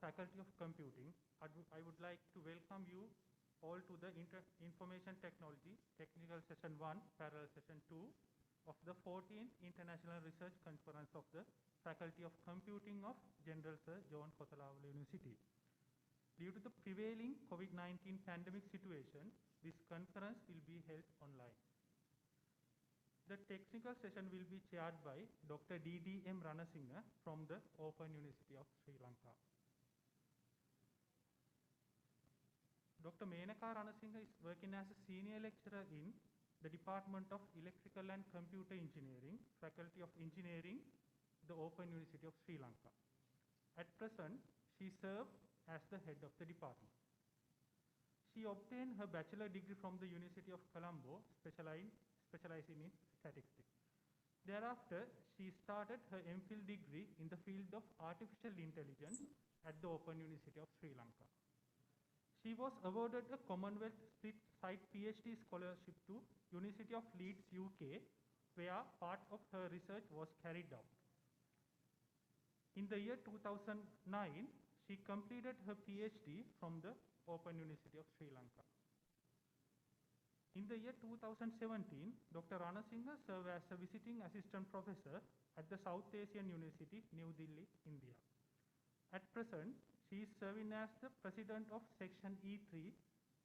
Faculty of Computing, I would like to welcome you all to the Information Technology Technical Session 1, Parallel Session 2 of the 14th International Research Conference of the Faculty of Computing of General Sir John Kosalawala University. Due to the prevailing COVID-19 pandemic situation, this conference will be held online. The technical session will be chaired by Dr. DDM Ranasinghe from the Open University of Sri Lanka. Dr. Menaka Ranasinghe is working as a senior lecturer in the Department of Electrical and Computer Engineering, Faculty of Engineering, the Open University of Sri Lanka. At present, she serves as the head of the department. She obtained her bachelor degree from the University of Colombo, specializing in statistics. Thereafter, she started her MPhil degree in the field of artificial intelligence at the Open University of Sri Lanka. She was awarded a Commonwealth Split Site PhD scholarship to University of Leeds, UK, where part of her research was carried out. In the year 2009, she completed her PhD from the Open University of Sri Lanka. In the year 2017, Dr. Ranasinghe served as a visiting assistant professor at the South Asian University, New Delhi, India. At present, she is serving as the president of Section E3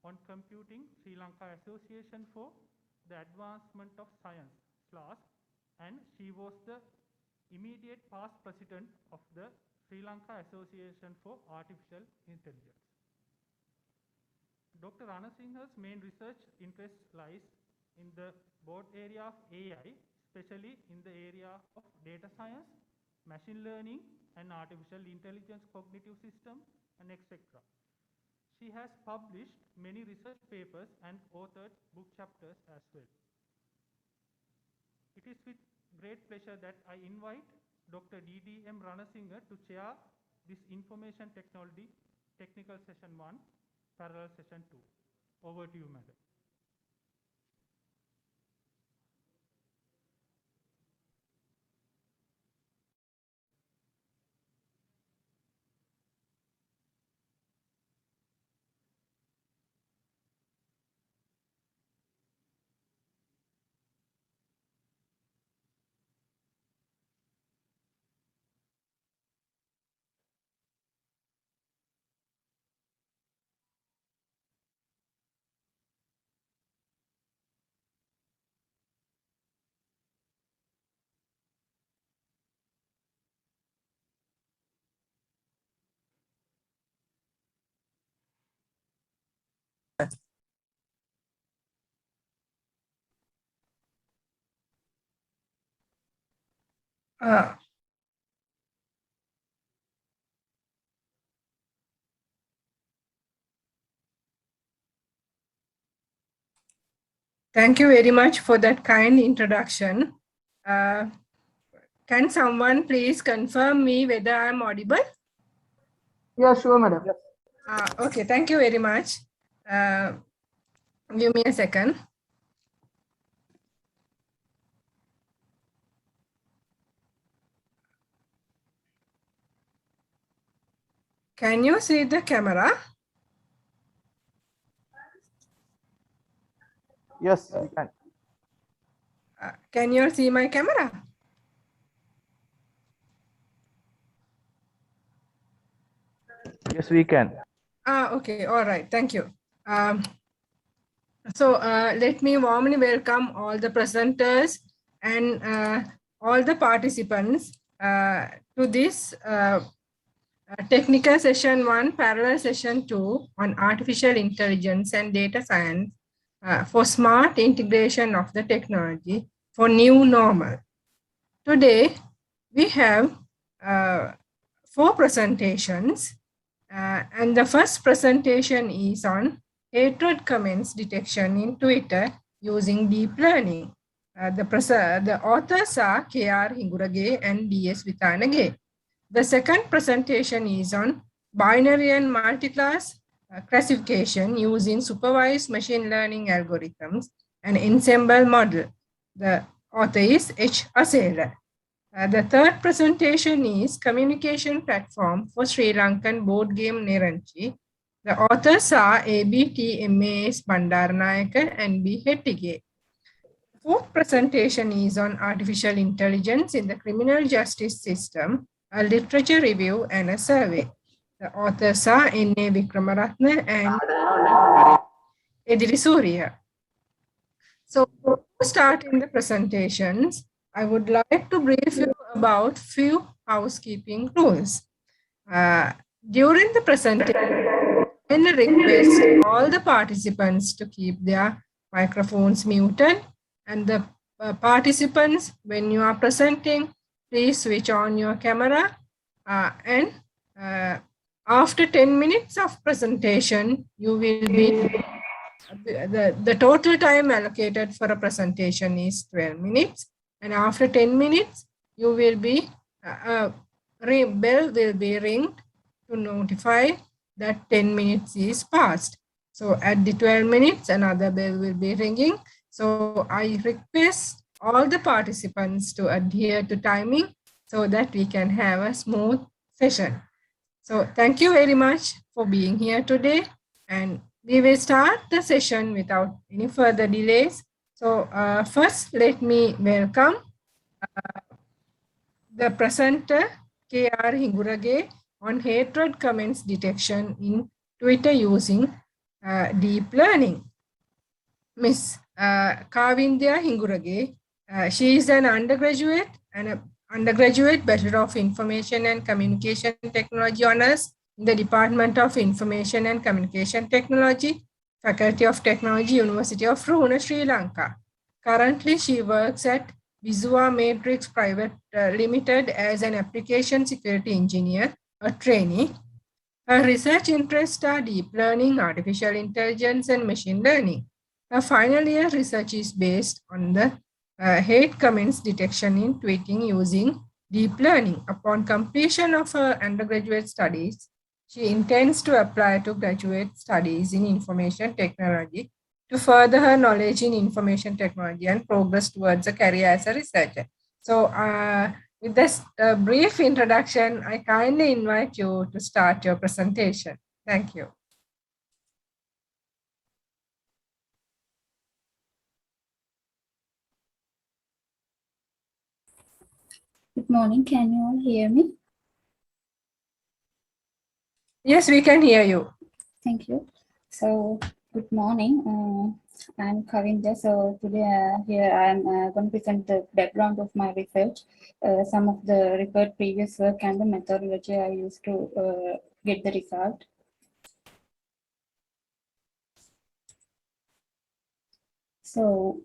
on Computing Sri Lanka Association for the Advancement of Science, SLAS, and she was the immediate past president of the Sri Lanka Association for Artificial Intelligence. Dr. Ranasinghe's main research interest lies in the broad area of AI, especially in the area of data science, machine learning, and artificial intelligence cognitive system, and etc. She has published many research papers and authored book chapters as well. It is with great pleasure that I invite Dr. DDM Ranasinghe to chair this Information Technology Technical Session 1, Parallel Session 2. Over to you, madam. Thank you very much for that kind introduction. Can someone please confirm me whether I'm audible? Yeah, sure, madam. Okay, thank you very much. Give me a second. Can you see the camera? Yes, we can. Can you see my camera? Yes, we can. Okay, all right, thank you. Let me warmly welcome all the presenters and all the participants to this Technical Session 1, Parallel Session 2 on Artificial Intelligence and Data Science for smart integration of the technology for new normal. Today, we have 4 presentations, and the first presentation is on hatred comments detection in Twitter using deep learning. The authors are K.R. Hingurage and DS Vithanage. The second presentation is on binary and multi-class classification using supervised machine learning algorithms and Ensemble model. The author is Asela. The third presentation is Communication Platform for Sri Lankan Board Game Nerenchi. The authors are ABTMAS Bandaranaike and B. Hettige. Fourth presentation is on artificial intelligence in the criminal justice system, a literature review and a survey. The authors are N.A. Wickramarathna and Edirisuriya. So before starting the presentations, I would like to brief you about few housekeeping rules. During the presentation, I request all the participants to keep their microphones muted, and the participants, when you are presenting, please switch on your camera, and after 10 minutes of presentation, you will be the total time allocated for a presentation is 12 minutes, and after 10 minutes you will be bell will be ringed to notify that 10 minutes is passed. So at the 12 minutes another bell will be ringing. So I request all the participants to adhere to timing so that we can have a smooth session. So thank you very much for being here today, and we will start the session without any further delays. So first, let me welcome the presenter, K.R. Hingurage, on hatred comments detection in Twitter using deep learning. Ms. Kavindya Hingurage, she is an undergraduate and an undergraduate Bachelor of Information and Communication Technology honors in the Department of Information and Communication Technology, Faculty of Technology, University of Runa, Sri Lanka. Currently, she works at Visua Matrix Private Limited as an application security engineer, a trainee. Her research interests are deep learning, artificial intelligence, and machine learning. Her final year research is based on the hate comments detection in tweeting using deep learning. Upon completion of her undergraduate studies, she intends to apply to graduate studies in information technology to further her knowledge in information technology and progress towards a career as a researcher. So with this brief introduction, I kindly invite you to start your presentation. Thank you. Good morning. Can you all hear me? Yes, we can hear you. Thank you. So, good morning. I'm Kavindya. So, today here I am going to present the background of my research, some of the referred previous work and the methodology I used to get the result. So,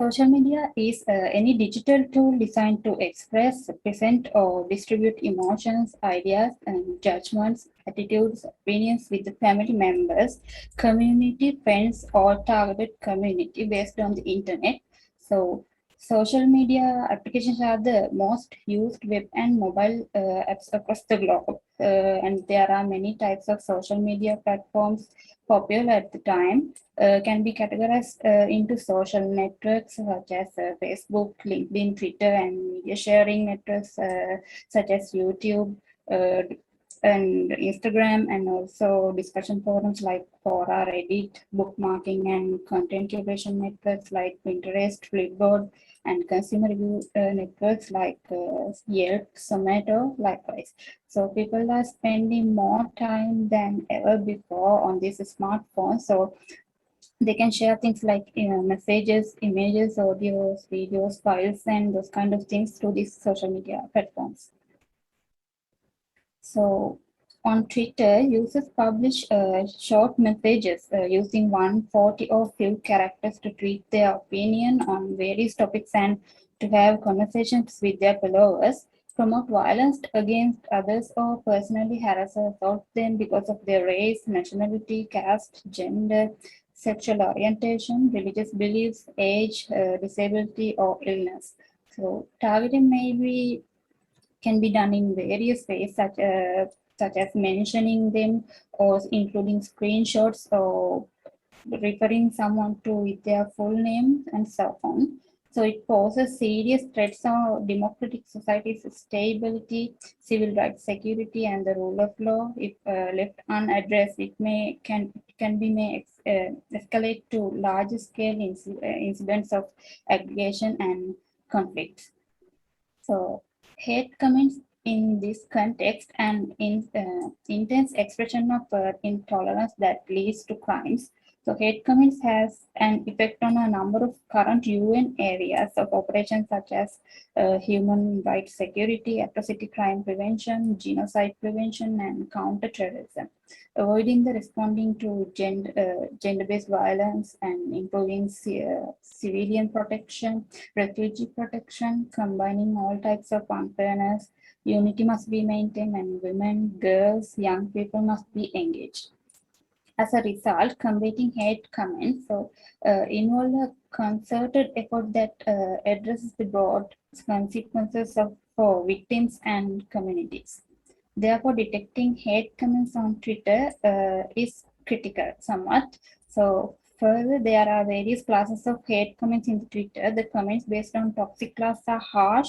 social media is any digital tool designed to express, present, or distribute emotions, ideas, and judgments, attitudes, opinions with the family members, community, friends, or targeted community based on the internet. So, social media applications are the most used web and mobile apps across the globe. And there are many types of social media platforms popular at the time. Can be categorized into social networks such as Facebook, LinkedIn, Twitter, and media sharing networks such as YouTube and Instagram, and also discussion forums like Quora, Reddit, bookmarking, and content curation networks like Pinterest, Flipboard, and consumer review networks like Yelp, Zomato, likewise. So people are spending more time than ever before on these smartphones. So they can share things like messages, images, audios, videos, files, and those kind of things through these social media platforms. So on Twitter, users publish short messages using 140 or few characters to tweet their opinion on various topics and to have conversations with their followers, promote violence against others, or personally harass or assault them because of their race, nationality, caste, gender, sexual orientation, religious beliefs, age, disability, or illness. So targeting can be done in various ways, such as mentioning them or including screenshots or referring someone to with their full name and so on. So it poses serious threats on democratic society's stability, civil rights security, and the rule of law. If left unaddressed, it may escalate to large scale incidents of aggregation and conflict. So hate comments in this context and intense expression of intolerance that leads to crimes. So hate comments has an effect on a number of current UN areas of operations such as human rights security, atrocity crime prevention, genocide prevention, and counterterrorism. Avoiding the responding to gender-based violence and improving civilian protection, refugee protection, combining all types of unfairness, unity must be maintained, and women, girls, young people must be engaged. As a result, combating hate comments involve a concerted effort that addresses the broad consequences for victims and communities. Therefore, detecting hate comments on Twitter is critical somewhat. So further, there are various classes of hate comments in Twitter. The comments based on toxic class are harsh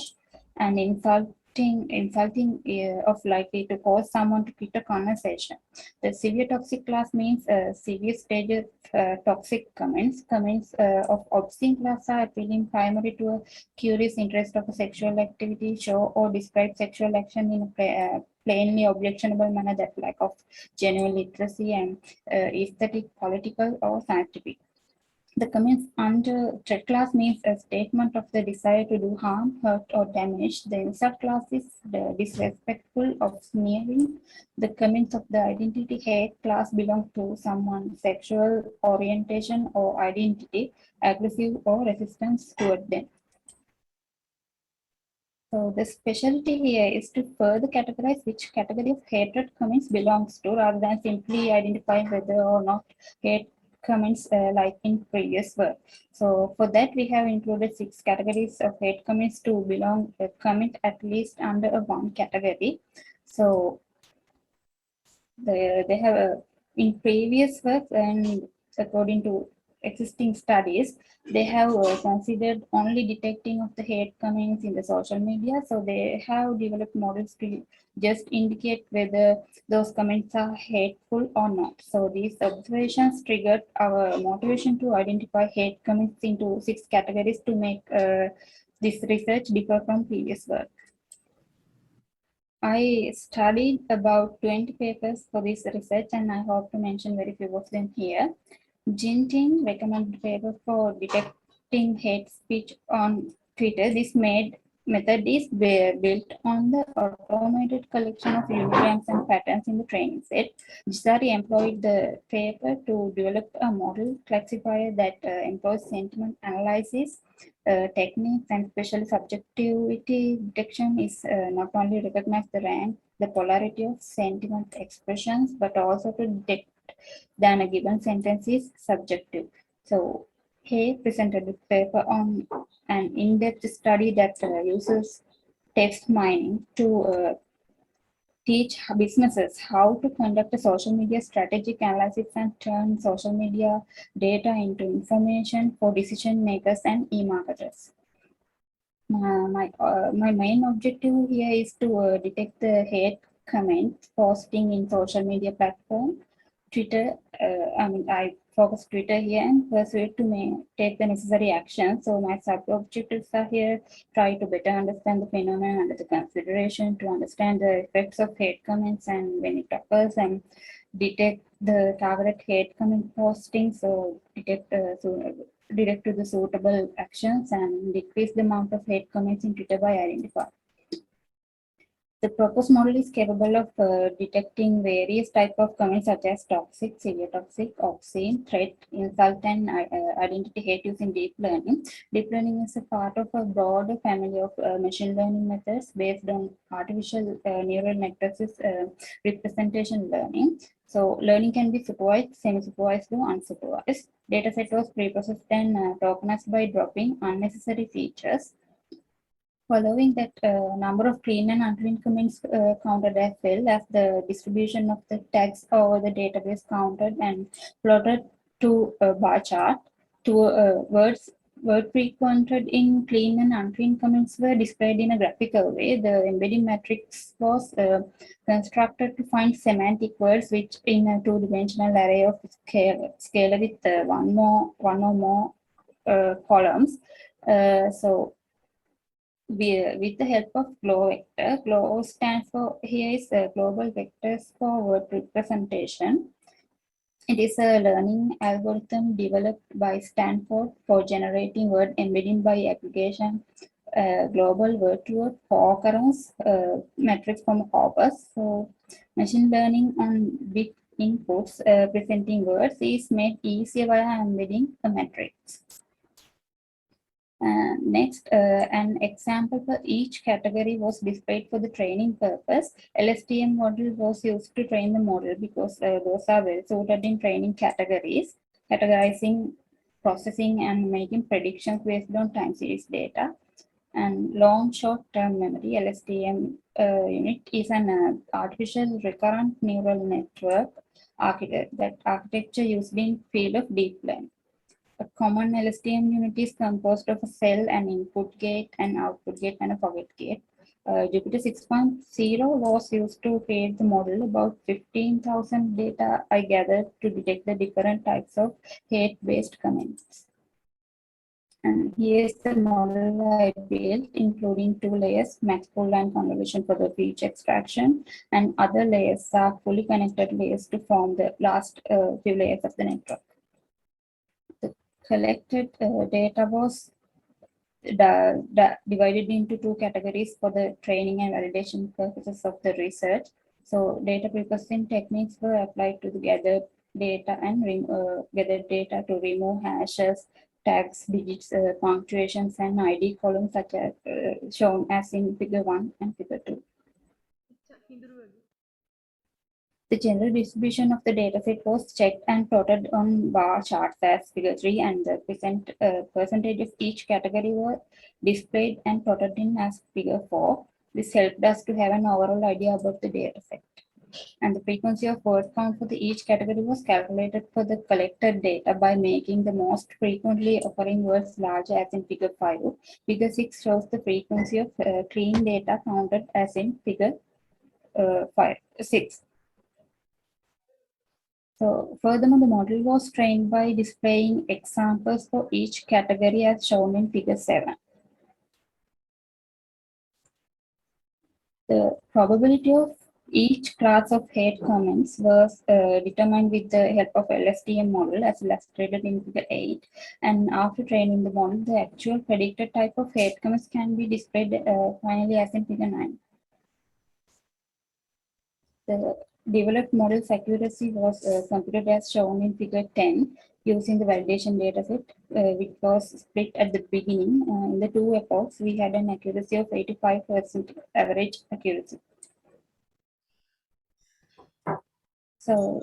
and insulting of likely to cause someone to quit a conversation. The severe toxic class means severe stage of toxic comments. Comments of obscene class are appealing primarily to a curious interest of a sexual activity, show or describe sexual action in a plainly objectionable manner that lack of genuine literacy and aesthetic, political, or scientific. The comments under threat class means a statement of the desire to do harm, hurt, or damage. The insult class is the disrespectful of sneering. The comments of the identity hate class belong to someone's sexual orientation or identity, aggressive or resistance toward them. So the specialty here is to further categorize which category of hatred comments belongs to rather than simply identifying whether or not hate comments like in previous work. So for that we have included 6 categories of hate comments to belong comment at least under one category. So they have in previous work and according to existing studies, they have considered only detecting of the hate comments in the social media. So they have developed models to just indicate whether those comments are hateful or not. So these observations triggered our motivation to identify hate comments into 6 categories to make this research differ from previous work. I studied about 20 papers for this research and I hope to mention very few of them here. Jinting recommended paper for detecting hate speech on Twitter. This method is built on the automated collection of unigrams and patterns in the training set. Jisari employed the paper to develop a model classifier that employs sentiment analysis techniques, and especially subjectivity detection is not only recognize the rank, the polarity of sentiment expressions, but also to detect that a given sentence is subjective. So he presented a paper on an in-depth study that uses text mining to teach businesses how to conduct a social media strategic analysis and turn social media data into information for decision makers and e-marketers. My main objective here is to detect the hate comment posting in social media platform. Twitter, I focus Twitter here and persuade to take the necessary action. So my sub-objectives are here, try to better understand the phenomenon under the consideration, to understand the effects of hate comments and when it occurs, and detect the targeted hate comment posting. So direct to the suitable actions and decrease the amount of hate comments in Twitter by identifying. The proposed model is capable of detecting various types of comments such as toxic, severe toxic, obscene, threat, insult, and identity hate using deep learning. Deep learning is a part of a broader family of machine learning methods based on artificial neural networks representation learning. So learning can be supervised, semi-supervised, or unsupervised. Dataset was preprocessed and tokenized by dropping unnecessary features. Following that, number of clean and unclean comments counted as well as the distribution of the tags over the database counted and plotted to a bar chart towards word frequented in clean and unclean comments were displayed in a graphical way. The embedding matrix was constructed to find semantic words which in a two-dimensional array of scale with one or more columns. So with the help of GLOW vector, GLOW stands for here is Global Vectors for Word Representation. It is a learning algorithm developed by Stanford for generating word embedding by aggregation global word-to-word co-occurrence metrics from a corpus. So machine learning on bit inputs presenting words is made easier via embedding a matrix. Next, an example for each category was displayed for the training purpose. LSTM model was used to train the model because those are well suited in training categories, categorizing, processing, and making predictions based on time series data. And long short-term memory, LSTM unit, is an artificial recurrent neural network architecture used in field of deep learning. A common LSTM unit is composed of a cell, an input gate, an output gate, and a forget gate. Jupyter 6.0 was used to create the model. About 15,000 data I gathered to detect the different types of hate-based comments. And here's the model I built, including 2 layers, max pool and convolution for the speech extraction, and other layers are fully connected layers to form the last few layers of the network. The collected data was divided into 2 categories for the training and validation purposes of the research. So data preprocessing techniques were applied to the gathered data and gathered data to remove hashes, tags, digits, punctuations, and ID columns such as shown as in figure 1 and figure 2. The general distribution of the dataset was checked and plotted on bar charts as figure 3, and the percentage of each category were displayed and plotted in as figure 4. This helped us to have an overall idea about the dataset. And the frequency of word count for each category was calculated for the collected data by making the most frequently occurring words larger as in figure 5. Figure 6 shows the frequency of clean data counted as in figure 6. So furthermore, the model was trained by displaying examples for each category as shown in figure 7. The probability of each class of hate comments was determined with the help of LSTM model as illustrated in figure 8. And after training the model, the actual predicted type of hate comments can be displayed finally as in figure 9. The developed model's accuracy was computed as shown in figure 10 using the validation dataset, which was split at the beginning. In the 2 epochs, we had an accuracy of 85% average accuracy. So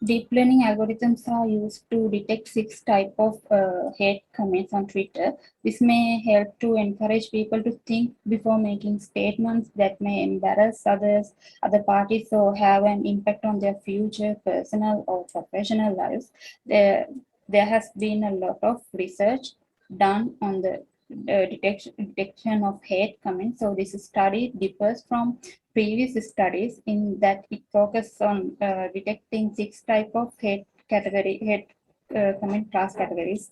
deep learning algorithms are used to detect 6 types of hate comments on Twitter. This may help to encourage people to think before making statements that may embarrass other parties, or have an impact on their future personal or professional lives. There has been a lot of research done on the detection of hate comments. So this study differs from previous studies in that it focuses on detecting 6 types of hate comment class categories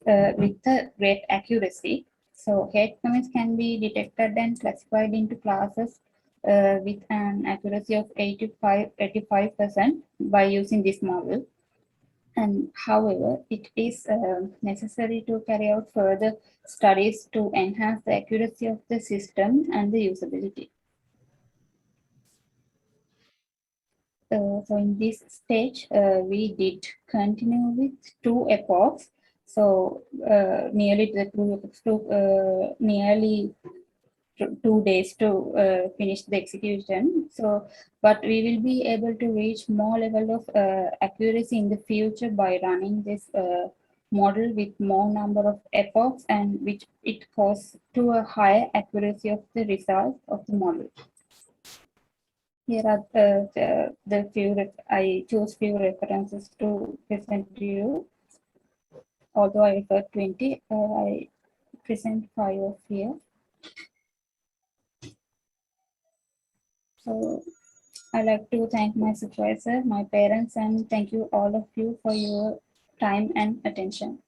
with a great accuracy. So hate comments can be detected and classified into classes with an accuracy of 85% by using this model. And however, it is necessary to carry out further studies to enhance the accuracy of the system and the usability. So in this stage, we did continue with 2 epochs. So nearly the 2 epochs took nearly 2 days to finish the execution. So, but we will be able to reach more level of accuracy in the future by running this model with more number of epochs, and which it causes to a higher accuracy of the results of the model. Here are the few, I chose few references to present to you. although I referred 20, I present 5 of here. So I'd like to thank my supervisor, my parents, and thank you all of you for your time and attention.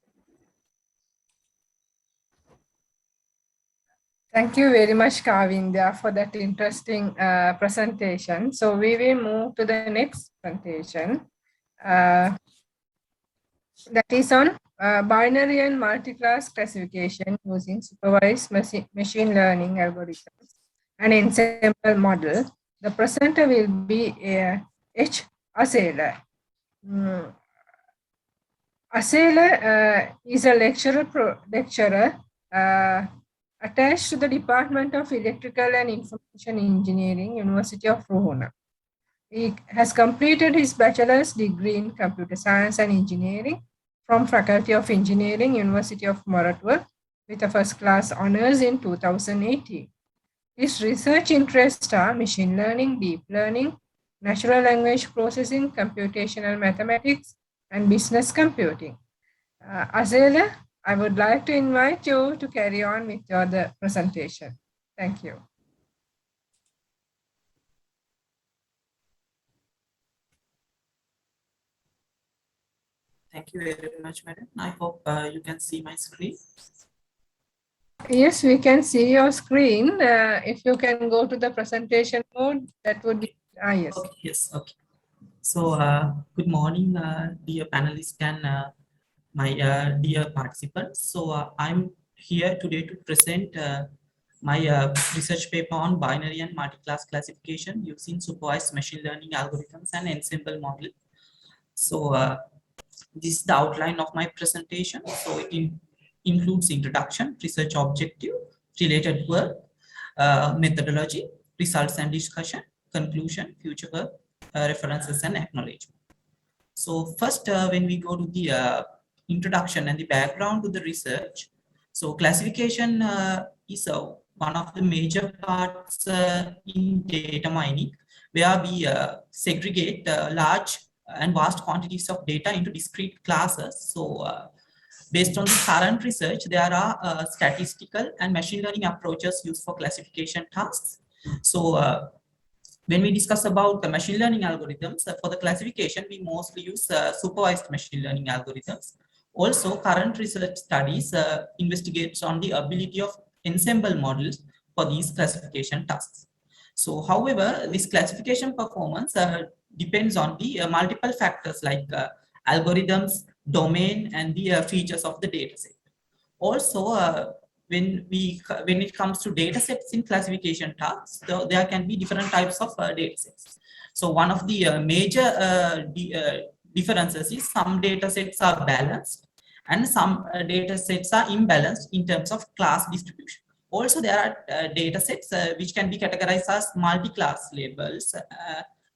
Thank you very much, Kavinda, for that interesting presentation. So we will move to the next presentation. That is on binary and multi-class classification using supervised machine learning algorithms and ensemble model. The presenter will be H. Asela. Asela is a lecturer attached to the Department of Electrical and Information Engineering, University of Ruhuna. He has completed his bachelor's degree in computer science and engineering from Faculty of Engineering, University of Moratuwa, with a first class honors in 2018. His research interests are machine learning, deep learning, natural language processing, computational mathematics, and business computing. Asela, I would like to invite you to carry on with your presentation. Thank you. Thank you very much, madam. I hope you can see my screen. Yes, we can see your screen. If you can go to the presentation mode, that would be, yes. Okay, yes, okay. So, good morning, dear panelists and my dear participants. So, I'm here today to present my research paper on binary and multi-class classification using supervised machine learning algorithms and ensemble model. So, this is the outline of my presentation. So, it includes introduction, research objective, related work, methodology, results and discussion, conclusion, future work, references and acknowledgement. So first, when we go to the introduction and the background to the research, so classification is one of the major parts in data mining, where we segregate large and vast quantities of data into discrete classes. So based on the current research, there are statistical and machine learning approaches used for classification tasks. So when we discuss about the machine learning algorithms, for the classification, we mostly use supervised machine learning algorithms. Also, current research studies investigates on the ability of ensemble models for these classification tasks. So, however, this classification performance depends on the multiple factors like algorithms, domain, and the features of the dataset. Also, when it comes to data sets in classification tasks, there can be different types of data sets. So one of the major differences is some data sets are balanced and some data sets are imbalanced in terms of class distribution. Also, there are data sets which can be categorized as multi-class labels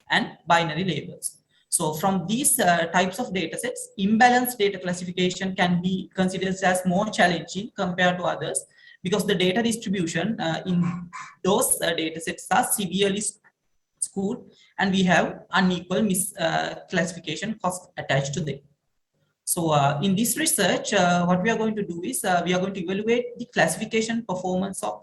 and binary labels. So from these types of data sets, imbalanced data classification can be considered as more challenging compared to others because the data distribution in those data sets are severely skewed and we have unequal classification cost attached to them. So in this research, what we are going to do is we are going to evaluate the classification performance of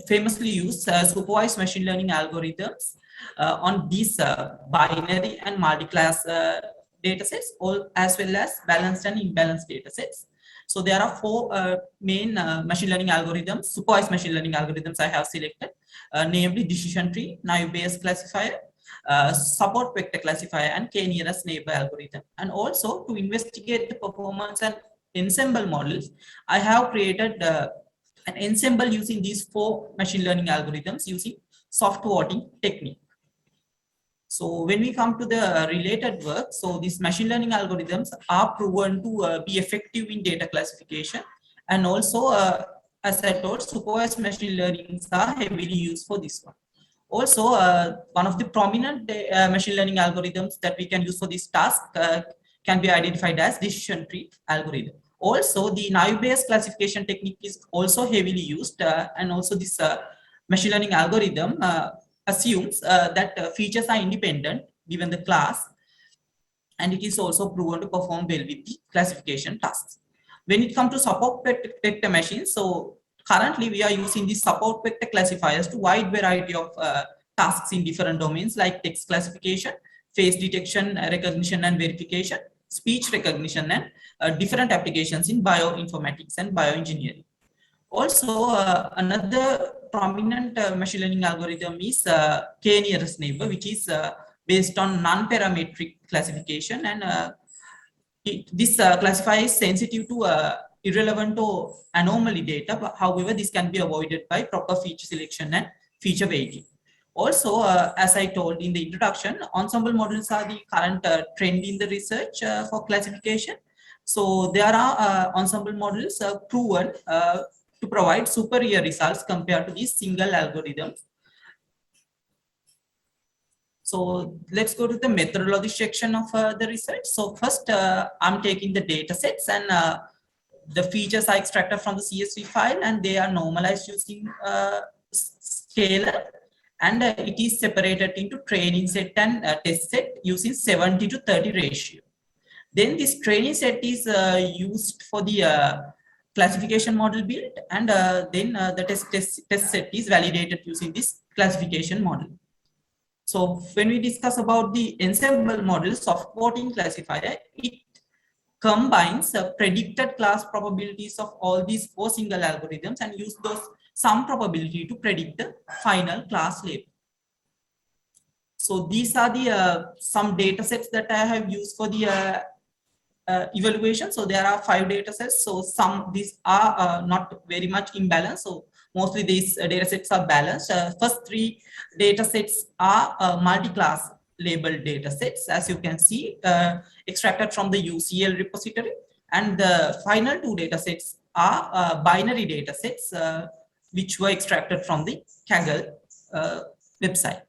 famously used supervised machine learning algorithms on these binary and multi-class datasets, as well as balanced and imbalanced datasets. So there are four main machine learning algorithms, supervised machine learning algorithms I have selected, namely decision tree, naive Bayes classifier, support vector classifier, and k-nearest neighbor algorithm. And also to investigate the performance and ensemble models, I have created an ensemble using these four machine learning algorithms using soft voting technique. So when we come to the related work, so these machine learning algorithms are proven to be effective in data classification, and also as I told, supervised machine learnings are heavily used for this one. Also, one of the prominent machine learning algorithms that we can use for this task can be identified as decision tree algorithm. Also, the naive Bayes classification technique is also heavily used, and also this machine learning algorithm assumes that features are independent given the class, and it is also proven to perform well with the classification tasks. When it comes to support vector machines, so currently we are using these support vector classifiers to wide variety of tasks in different domains like text classification, face detection, recognition and verification, speech recognition, and different applications in bioinformatics and bioengineering. Also, another prominent machine learning algorithm is k-nearest neighbor, which is based on non-parametric classification, and this classifier is sensitive to irrelevant or anomaly data, but however, this can be avoided by proper feature selection and feature weighting. Also, as I told in the introduction, ensemble models are the current trend in the research for classification. So there are ensemble models proven to provide superior results compared to these single algorithms. So let's go to the methodology section of the research. So first, I'm taking the data sets, and the features are extracted from the CSV file, and they are normalized using scalar, and it is separated into training set and test set using 70:30 ratio. Then this training set is used for the classification model build, and then the test set is validated using this classification model. So when we discuss about the ensemble model supporting classifier, it combines predicted class probabilities of all these 4 single algorithms and use those some probability to predict the final class label. So these are the some data sets that I have used for the evaluation. So there are 5 data sets. So these are not very much imbalanced. So mostly these data sets are balanced. First 3 data sets are multi-class labeled data sets, as you can see, extracted from the UCL repository. And the final 2 data sets are binary data sets, which were extracted from the Kaggle website.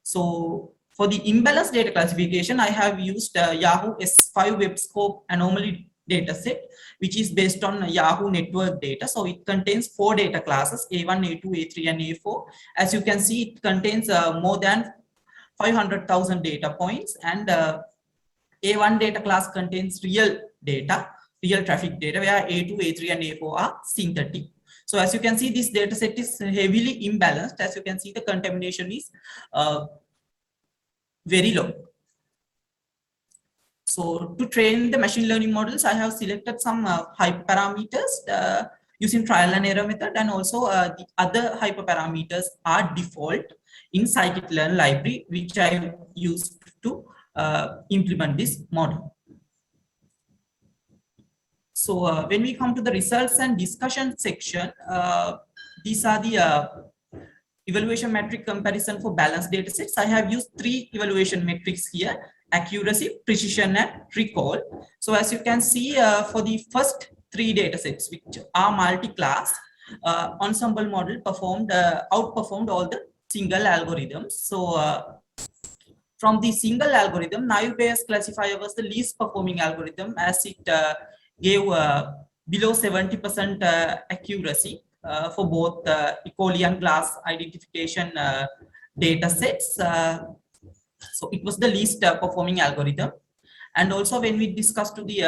So for the imbalanced data classification, I have used Yahoo S5 WebScope anomaly dataset, which is based on Yahoo network data. So it contains 4 data classes, A1, A2, A3, and A4. As you can see, it contains more than 500,000 data points, and A1 data class contains real data, real traffic data, where A2, A3, and A4 are synthetic. So as you can see, this data set is heavily imbalanced. As you can see, the contamination is very low. So to train the machine learning models, I have selected some hyperparameters using trial and error method, and also the other hyperparameters are default in scikit-learn library, which I used to implement this model. So when we come to the results and discussion section, these are the evaluation metric comparison for balanced data sets. I have used 3 evaluation metrics here: accuracy, precision, and recall. So as you can see, for the first 3 data sets, which are multi-class, ensemble model outperformed all the single algorithms. So from the single algorithm, naive Bayes classifier was the least performing algorithm, as it gave below 70% accuracy for both E. coli and glass identification data sets. So it was the least performing algorithm. And also when we discussed to the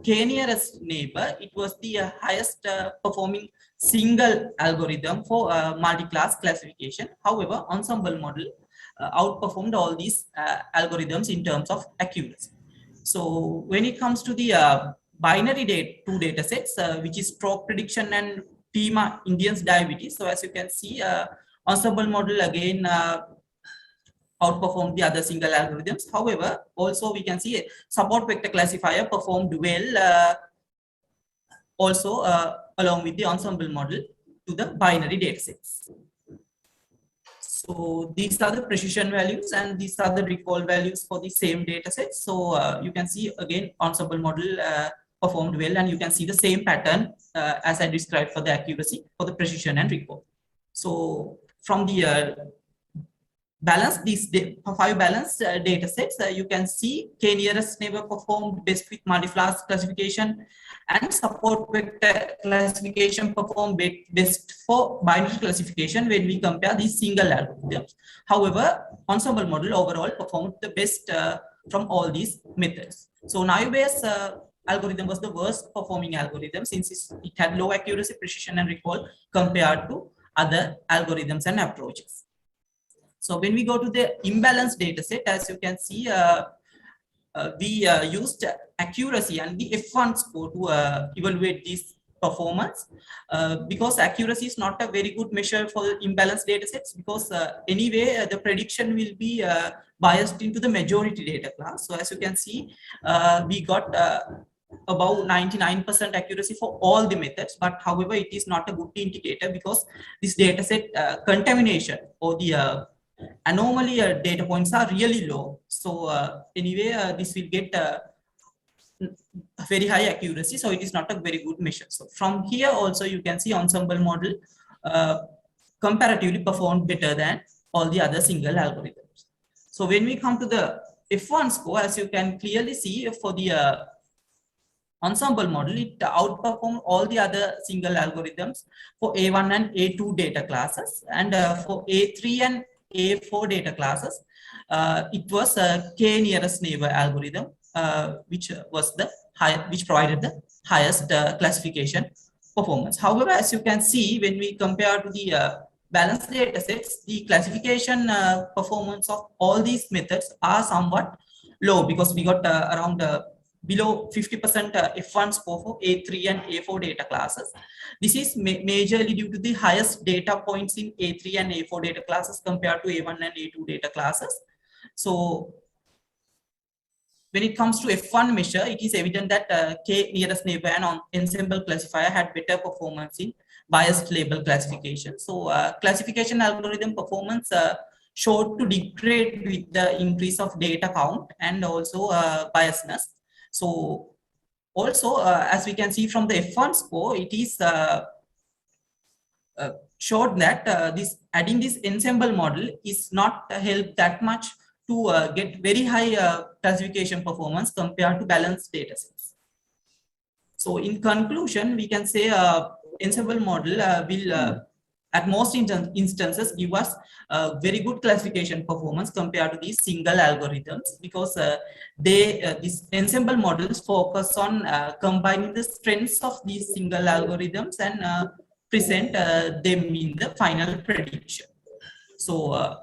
k-nearest neighbor, it was the highest performing single algorithm for multi-class classification. However, ensemble model outperformed all these algorithms in terms of accuracy. So when it comes to the binary 2 data sets, which is stroke prediction and PIMA Indians diabetes. So as you can see, ensemble model again outperformed the other single algorithms. However, also we can see support vector classifier performed well also along with the ensemble model to the binary data sets. So these are the precision values, and these are the recall values for the same data sets. So you can see again ensemble model performed well, and you can see the same pattern as I described for the accuracy, for the precision and recall. So from the these 5 balanced data sets, you can see k-nearest neighbor performed best with multi-class classification, and support vector classification performed best for binary classification when we compare these single algorithms. However, ensemble model overall performed the best from all these methods. So naive-Bayes algorithm was the worst performing algorithm since it had low accuracy, precision, and recall compared to other algorithms and approaches. So when we go to the imbalanced data set, as you can see, we used accuracy and the F1 score to evaluate this performance because accuracy is not a very good measure for imbalanced data sets because anyway the prediction will be biased into the majority data class. So as you can see, we got about 99% accuracy for all the methods, but however it is not a good indicator because this data set contamination or the anomaly data points are really low. So anyway this will get very high accuracy, so it is not a very good measure. So from here also you can see ensemble model comparatively performed better than all the other single algorithms. So when we come to the F1 score, as you can clearly see for the ensemble model, it outperformed all the other single algorithms for A1 and A2 data classes, and for A3 and A4 data classes, it was a K nearest neighbor algorithm, which was the which provided the highest classification performance. However, as you can see, when we compare to the balanced data sets, the classification performance of all these methods are somewhat low because we got around below 50% F1 score for A3 and A4 data classes. This is majorly due to the highest data points in A3 and A4 data classes compared to A1 and A2 data classes. So when it comes to F1 measure, it is evident that K nearest neighbor and ensemble classifier had better performance in biased label classification. So classification algorithm performance showed to degrade with the increase of data count and also biasness. So also, as we can see from the F1 score, it is showed that adding this ensemble model is not helped that much to get very high classification performance compared to balanced data sets. So in conclusion, we can say ensemble model will at most instances give us very good classification performance compared to these single algorithms because these ensemble models focus on combining the strengths of these single algorithms and present them in the final prediction. So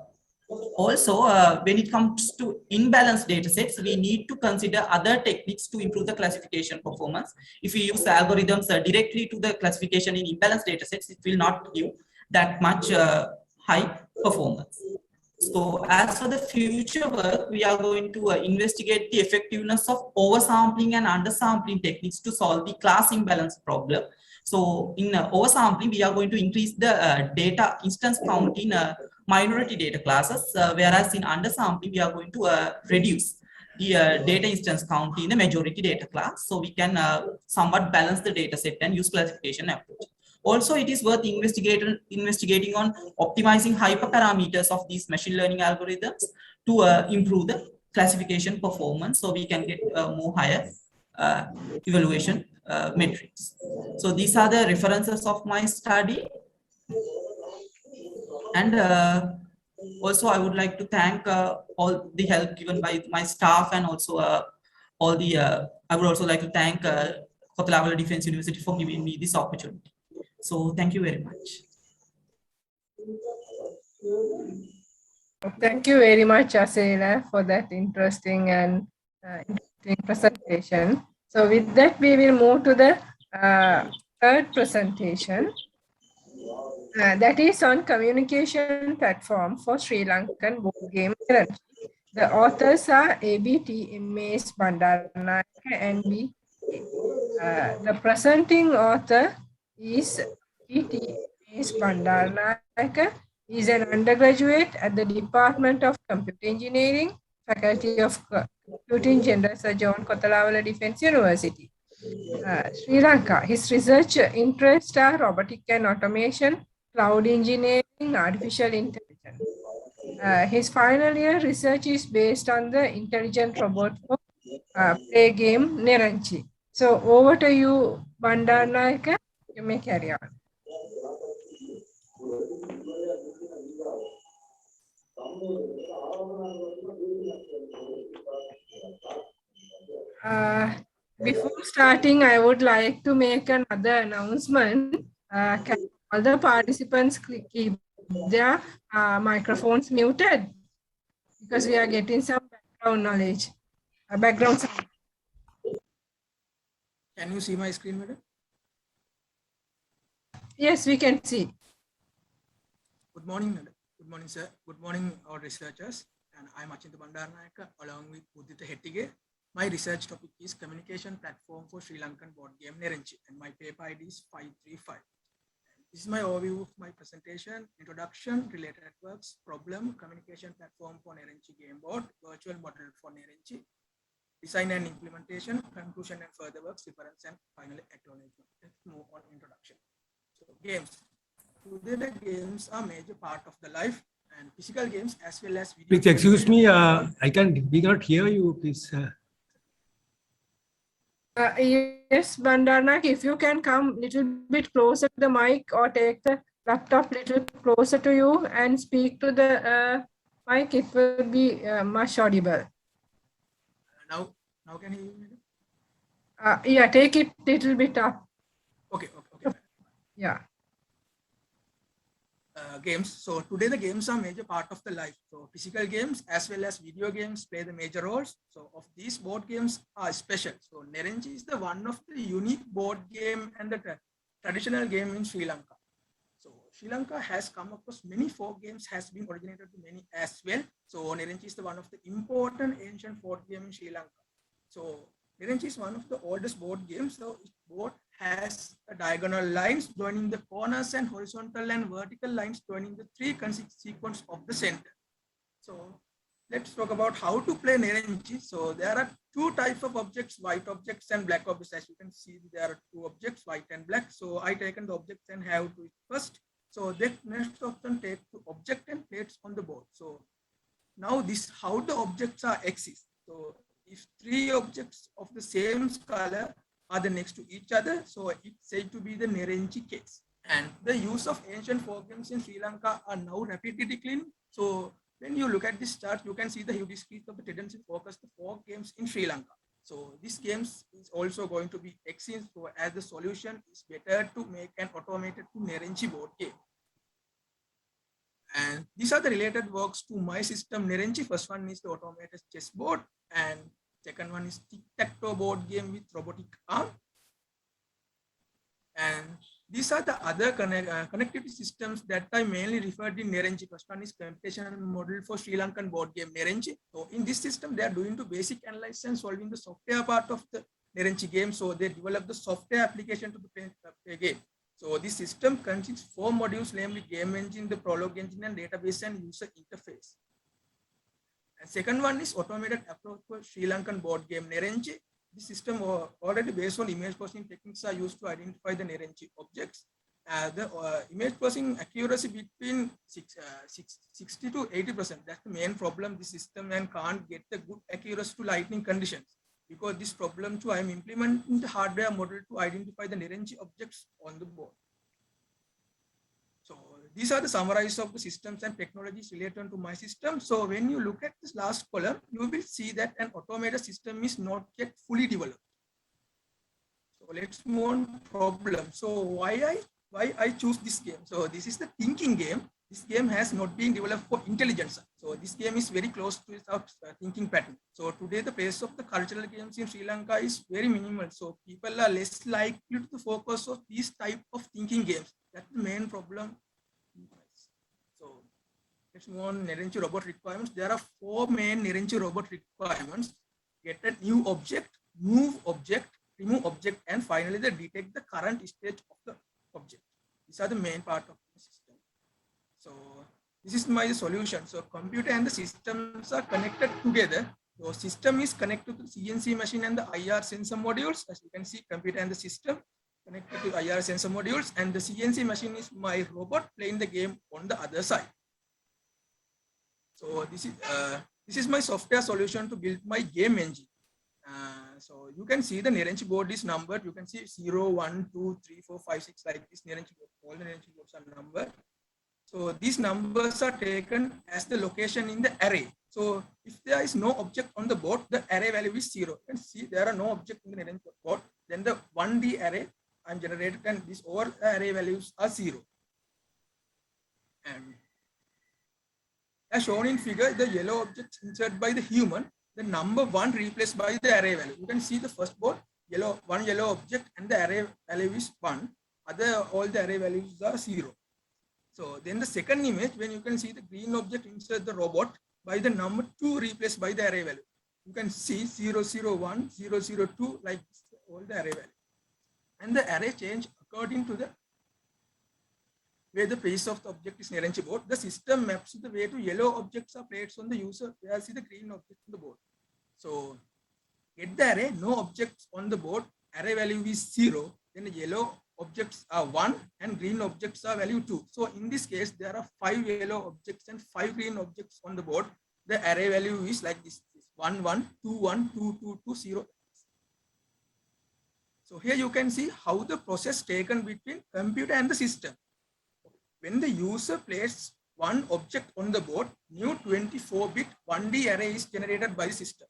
also when it comes to imbalanced data sets, we need to consider other techniques to improve the classification performance. If we use algorithms directly to the classification in imbalanced data sets, it will not give that much high performance. So as for the future work, we are going to investigate the effectiveness of oversampling and undersampling techniques to solve the class imbalance problem. So in oversampling, we are going to increase the data instance count in minority data classes, whereas in undersampling, we are going to reduce the data instance count in the majority data class. So we can somewhat balance the data set and use classification approach. Also, it is worth investigating on optimizing hyperparameters of these machine learning algorithms to improve the classification performance so we can get more higher evaluation metrics. So these are the references of my study. And also I would like to thank all the help given by my staff and also all the, I would also like to thank Kotalawala Defense University for giving me this opportunity. So thank you very much. Thank you very much, Asela, for that interesting and interesting presentation. So with that, we will move to the third presentation. That is on communication platform for Sri Lankan board game. The authors are ABTMAS, Bandaranaike, and B. The presenting author is ABTMAS Bandaranaike. He is an undergraduate at the Department of Computer Engineering, Faculty of Computing, General Sir John Kotalawala Defense University, Sri Lanka. His research interests are robotic and automation, cloud engineering, artificial intelligence. His final year research is based on the intelligent robot for play game Nerenchi. So over to you, Bandaranaike. You may carry on. Before starting, I would like to make another announcement. Can all the participants keep their microphones muted? Because we are getting some background knowledge, background sound. Can you see my screen, madam? Yes, we can see. Good morning, madam. Good morning, sir. Good morning, our researchers. And I'm Bandaranaike along with Hettige. My research topic is communication platform for Sri Lankan board game Nerenchi, and my paper ID is 535. This is my overview of my presentation: introduction, related works, problem, communication platform for Nerenchi game board, virtual model for Nerenchi, design and implementation, conclusion and further works, reference, and finally acknowledgement. Let's move on introduction. So games. Today the games are major part of the life, and physical games as well as video. Please excuse me, we cannot hear you, please. Yes, Bandaranaike, if you can come a little bit closer to the mic or take the laptop a little closer to you and speak to the mic, it will be much audible. Now can you hear me? Yeah, take it a little bit up. Okay. Yeah. Games. So today the games are major part of the life. So physical games as well as video games play the major roles. So of these board games are special. So Nerenchi is the one of the unique board game and the traditional game in Sri Lanka. So Sri Lanka has come across many folk games, has been originated to many as well. So Nerenchi is the one of the important ancient board game in Sri Lanka. So Nerenchi is one of the oldest board games. So its board has diagonal lines joining the corners and horizontal and vertical lines joining the three sequence of the center. So let's talk about how to play Nerenchi. So there are two types of objects, white objects and black objects. As you can see, there are two objects, white and black. So I taken the objects and have to it first. So that next option take the object and plates on the board. So now this how the objects are exist. So if three objects of the same color are the next to each other, so it's said to be the Nerenchi case. And the use of ancient folk games in Sri Lanka are now rapidly declining. So when you look at this chart, you can see the huge decrease of the tendency to focus the folk games in Sri Lanka. So this games is also going to be extinct. So as the solution is better to make an automated Nerenchi board game. And these are the related works to my system Nerenchi. First one is the automated chessboard, and second one is tic-tac-toe board game with robotic arm. And these are the other connectivity systems that I mainly referred in Nerenchi. First one is computational model for Sri Lankan board game Nerenchi. So in this system, they are doing the basic analysis and solving the software part of the Nerenchi game. So they develop the software application to the play game. So this system consists of 4 modules, namely game engine, the prologue engine, and database and user interface. And second one is automated approach for Sri Lankan board game Nerenchi. This system already based on image processing techniques are used to identify the Nerenchi objects. The image processing accuracy between 60 to 80%. That's the main problem. This system and can't get the good accuracy to lightning conditions. Because this problem too, I am implementing the hardware model to identify the Nerenchi objects on the board. So these are the summaries of the systems and technologies related to my system. So when you look at this last column, you will see that an automated system is not yet fully developed. So let's move on problem. So why I choose this game? So this is the thinking game. This game has not been developed for intelligence. So this game is very close to its thinking pattern. So today the pace of the cultural games in Sri Lanka is very minimal. So people are less likely to focus on these type of thinking games. That's the main problem. So let's move on Nerenchi robot requirements. There are 4 main Nerenchi robot requirements: get a new object, move object, remove object, and finally they detect the current stage of the object. These are the main part of the system. So this is my solution. So computer and the systems are connected together. So system is connected to the CNC machine and the IR sensor modules. As you can see, computer and the system connected to IR sensor modules, and the CNC machine is my robot playing the game on the other side. So this is my software solution to build my game engine. So you can see the Nerenchi board is numbered. You can see 0, 1, 2, 3, 4, 5, 6 like this Nerenchi board. All the Nerenchi boards are numbered. So these numbers are taken as the location in the array. So if there is no object on the board, the array value is 0. You can see there are no object in the Nerenchi board. Then the 1D array I'm generated and these all array values are 0. And as shown in figure, the yellow objects inserted by the human, the number 1 replaced by the array value. You can see the first board, one yellow object and the array value is 1. All the array values are 0. So then the second image, when you can see the green object inside the robot by the number 2 replaced by the array value. You can see 001, 002, like all the array value. And the array change according to the where the place of the object is Nerenchi board. The system maps the way to yellow objects are placed on the user, whereas the green object on the board. So get the array, no objects on the board, array value is 0, then the yellow objects are 1 and green objects are value 2. So in this case, there are 5 yellow objects and 5 green objects on the board. The array value is like this 1, 1, 2, 1, 2, 2, 2, 0. So here you can see how the process taken between computer and the system. When the user places one object on the board, new 24-bit 1D array is generated by the system.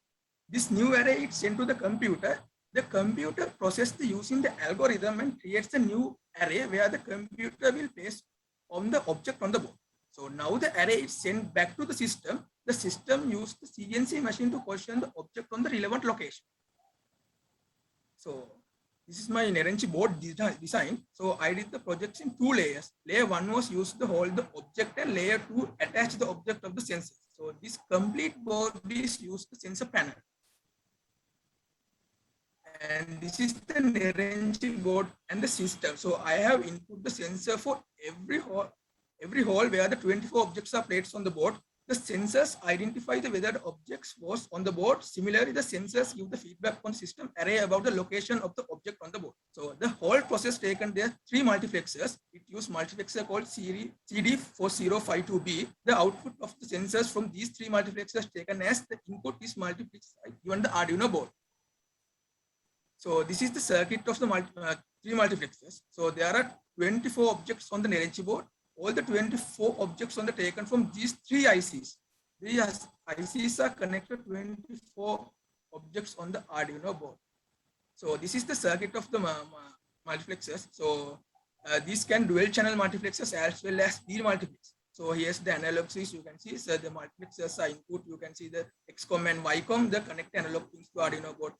This new array is sent to the computer. The computer processes using the algorithm and creates a new array where the computer will place on the object on the board. So now the array is sent back to the system. The system uses the CNC machine to position the object on the relevant location. So this is my Nerenchi board design. So I did the projects in 2 layers. Layer 1 was used to hold the object and layer 2 attach the object of the sensor. So this complete board is used the sensor panel. And this is the Nerenchi board and the system. So I have input the sensor for every hole where the 24 objects are placed on the board. The sensors identify whether the objects was on the board. Similarly, the sensors give the feedback on system array about the location of the object on the board. So the whole process taken there 3 multiplexers. It used multiplexer called CD4052B. The output of the sensors from these 3 multiplexers taken as the input is multiplexed given the Arduino board. So this is the circuit of the 3 multiplexers. So there are 24 objects on the Nerenchi board. All the 24 objects on the taken from these 3 ICs. These ICs are connected 24 objects on the Arduino board. So this is the circuit of the multiplexers. So these can dual channel multiplexers as well as demultiplexers. So here's the analog switch. You can see so the multiplexers are input. You can see the XCOM and YCOM, the connect analog pins to Arduino board.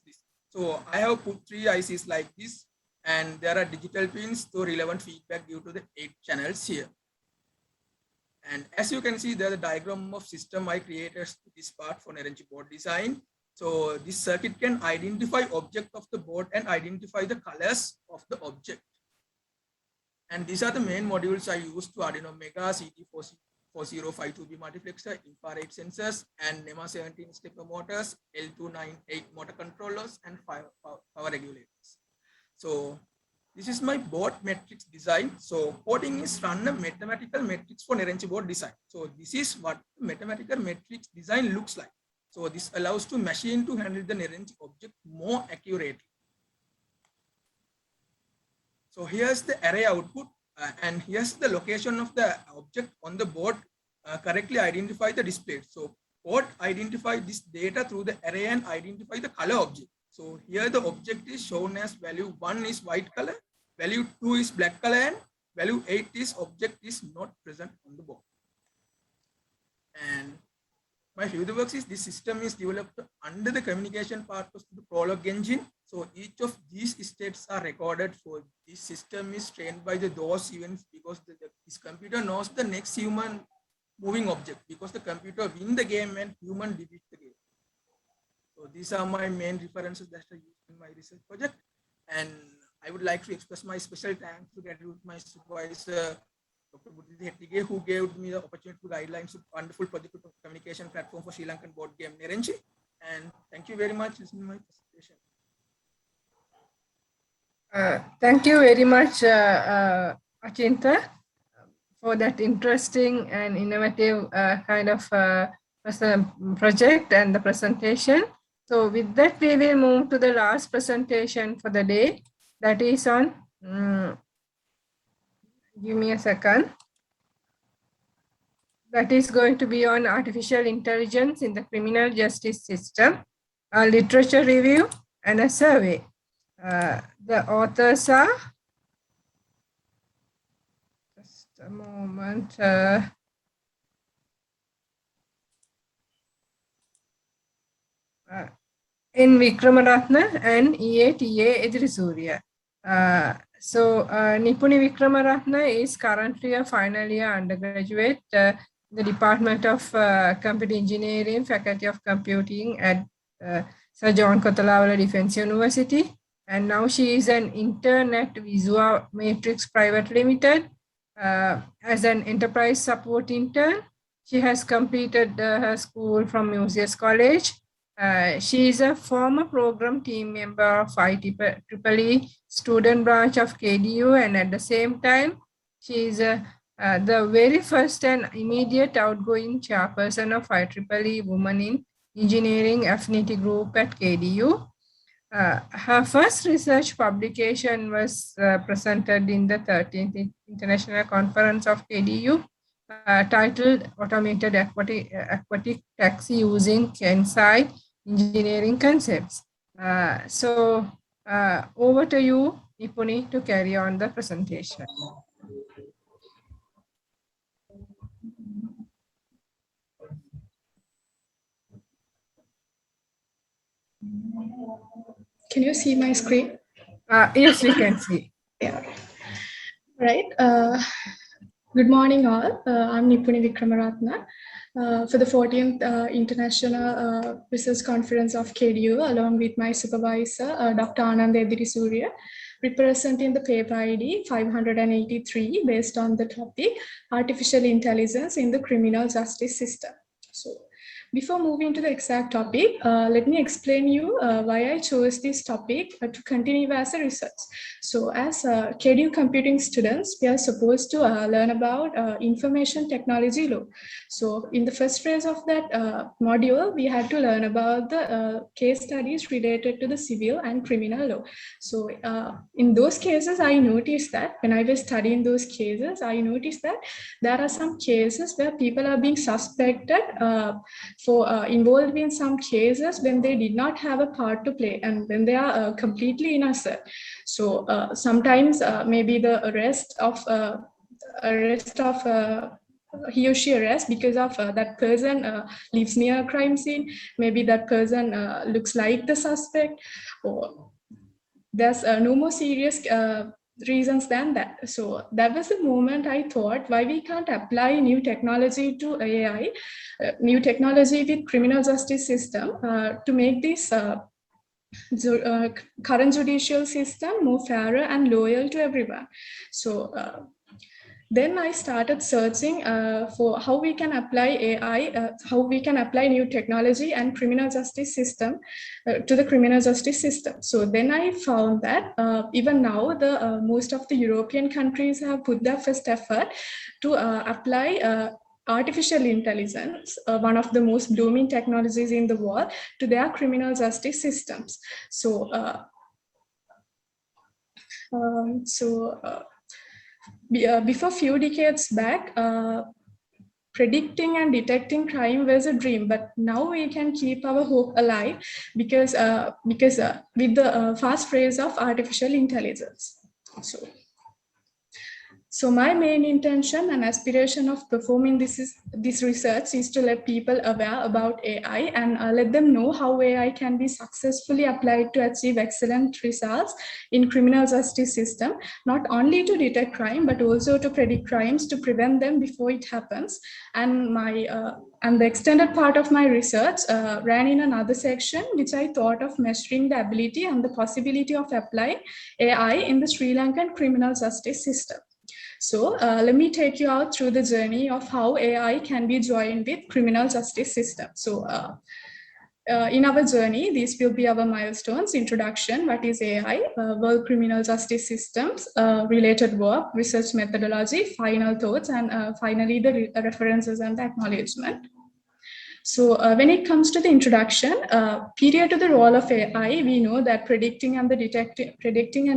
So I have put 3 ICs like this, and there are digital pins to relevant feedback due to the 8 channels here. And as you can see, there's a diagram of system I created this part for Nerenchi board design. So this circuit can identify object of the board and identify the colors of the object. And these are the main modules I used to Arduino Mega, CD4052B multiplexer, infrared sensors, and NEMA 17 stepper motors, L298 motor controllers, and power regulators. So this is my board matrix design. So coding is run a mathematical matrix for Nerenchi board design. So this is what mathematical matrix design looks like. So this allows the machine to handle the Nerenchi object more accurately. So here's the array output and here's the location of the object on the board correctly identify the display. So code identify this data through the array and identify the color object. So here the object is shown as value 1 is white color, value 2 is black color, and value 8 is object is not present on the board. And my further works is this system is developed under the communication part of the Prolog engine. So each of these states are recorded. So this system is trained by those events because this computer knows the next human moving object because the computer win the game and human defeat the game. So these are my main references that I used in my research project. And I would like to express my special thanks to my supervisor, Dr. Hettige, who gave me the opportunity to guidelines a wonderful project communication platform for Sri Lankan board game Nerenchi. And thank you very much for listening to my presentation. Thank you very much, Achinta, for that interesting and innovative kind of project and the presentation. So with that, we will move to the last presentation for the day. That is on, give me a second. that is going to be on artificial intelligence in the criminal justice system, a literature review, and a survey. The authors are, just a moment, in Wickramarathna and EATA Edirisuriya. Nipuni Wickramarathna is currently a final year undergraduate in the Department of Computer Engineering, Faculty of Computing at Sir John Kotalawala Defence University. And now she is an intern at Visua Matrix Private Limited as an enterprise support intern. She has completed her school from Museus College. She is a former program team member of IEEE student branch of KDU, and at the same time, she is the very first and immediate outgoing chairperson of IEEE Women in Engineering Affinity Group at KDU. Her first research publication was presented in the 13th International Conference of KDU, titled Automated Aquatic Taxi Using Kensai Engineering Concepts. Over to you, Nipuni, to carry on the presentation. Can you see my screen? Yes, we can see. Yeah. Right. Good morning, all. I'm Nipuni Wickramarathna for the 14th International Research Conference of KDU, along with my supervisor, Dr. Anand Edirisuriya, representing the paper ID 583 based on the topic Artificial Intelligence in the Criminal Justice System. So, before moving to the exact topic, let me explain you why I chose this topic to continue as a research. So as KDU computing students, we are supposed to learn about information technology law. So in the first phase of that module, we had to learn about the case studies related to the civil and criminal law. So in those cases, I noticed that when I was studying those cases, I noticed that there are some cases where people are being suspected for involved in some cases when they did not have a part to play and when they are completely innocent. So sometimes maybe the arrest of he or she arrests because of that person lives near a crime scene. Maybe that person looks like the suspect, or there's no more serious reasons than that. So that was the moment I thought, why we can't apply new technology to AI, new technology with criminal justice system to make this current judicial system more fairer and loyal to everyone. So then I started searching for how we can apply AI, how we can apply new technology and criminal justice system to the criminal justice system. So then I found that even now, the most of the European countries have put their first effort to apply artificial intelligence, one of the most blooming technologies in the world, to their criminal justice systems. So, before a few decades back, predicting and detecting crime was a dream, but now we can keep our hope alive because with the fast rise of artificial intelligence. So my main intention and aspiration of performing this research is to let people aware about AI and let them know how AI can be successfully applied to achieve excellent results in criminal justice system, not only to detect crime, but also to predict crimes, to prevent them before it happens. And the extended part of my research ran in another section, which I thought of measuring the ability and the possibility of applying AI in the Sri Lankan criminal justice system. So let me take you out through the journey of how AI can be joined with criminal justice system. So in our journey, these will be our milestones: introduction, what is AI, world criminal justice systems, related work, research methodology, final thoughts, and finally the references and the acknowledgement. So when it comes to the introduction, period to the role of AI, we know that predicting and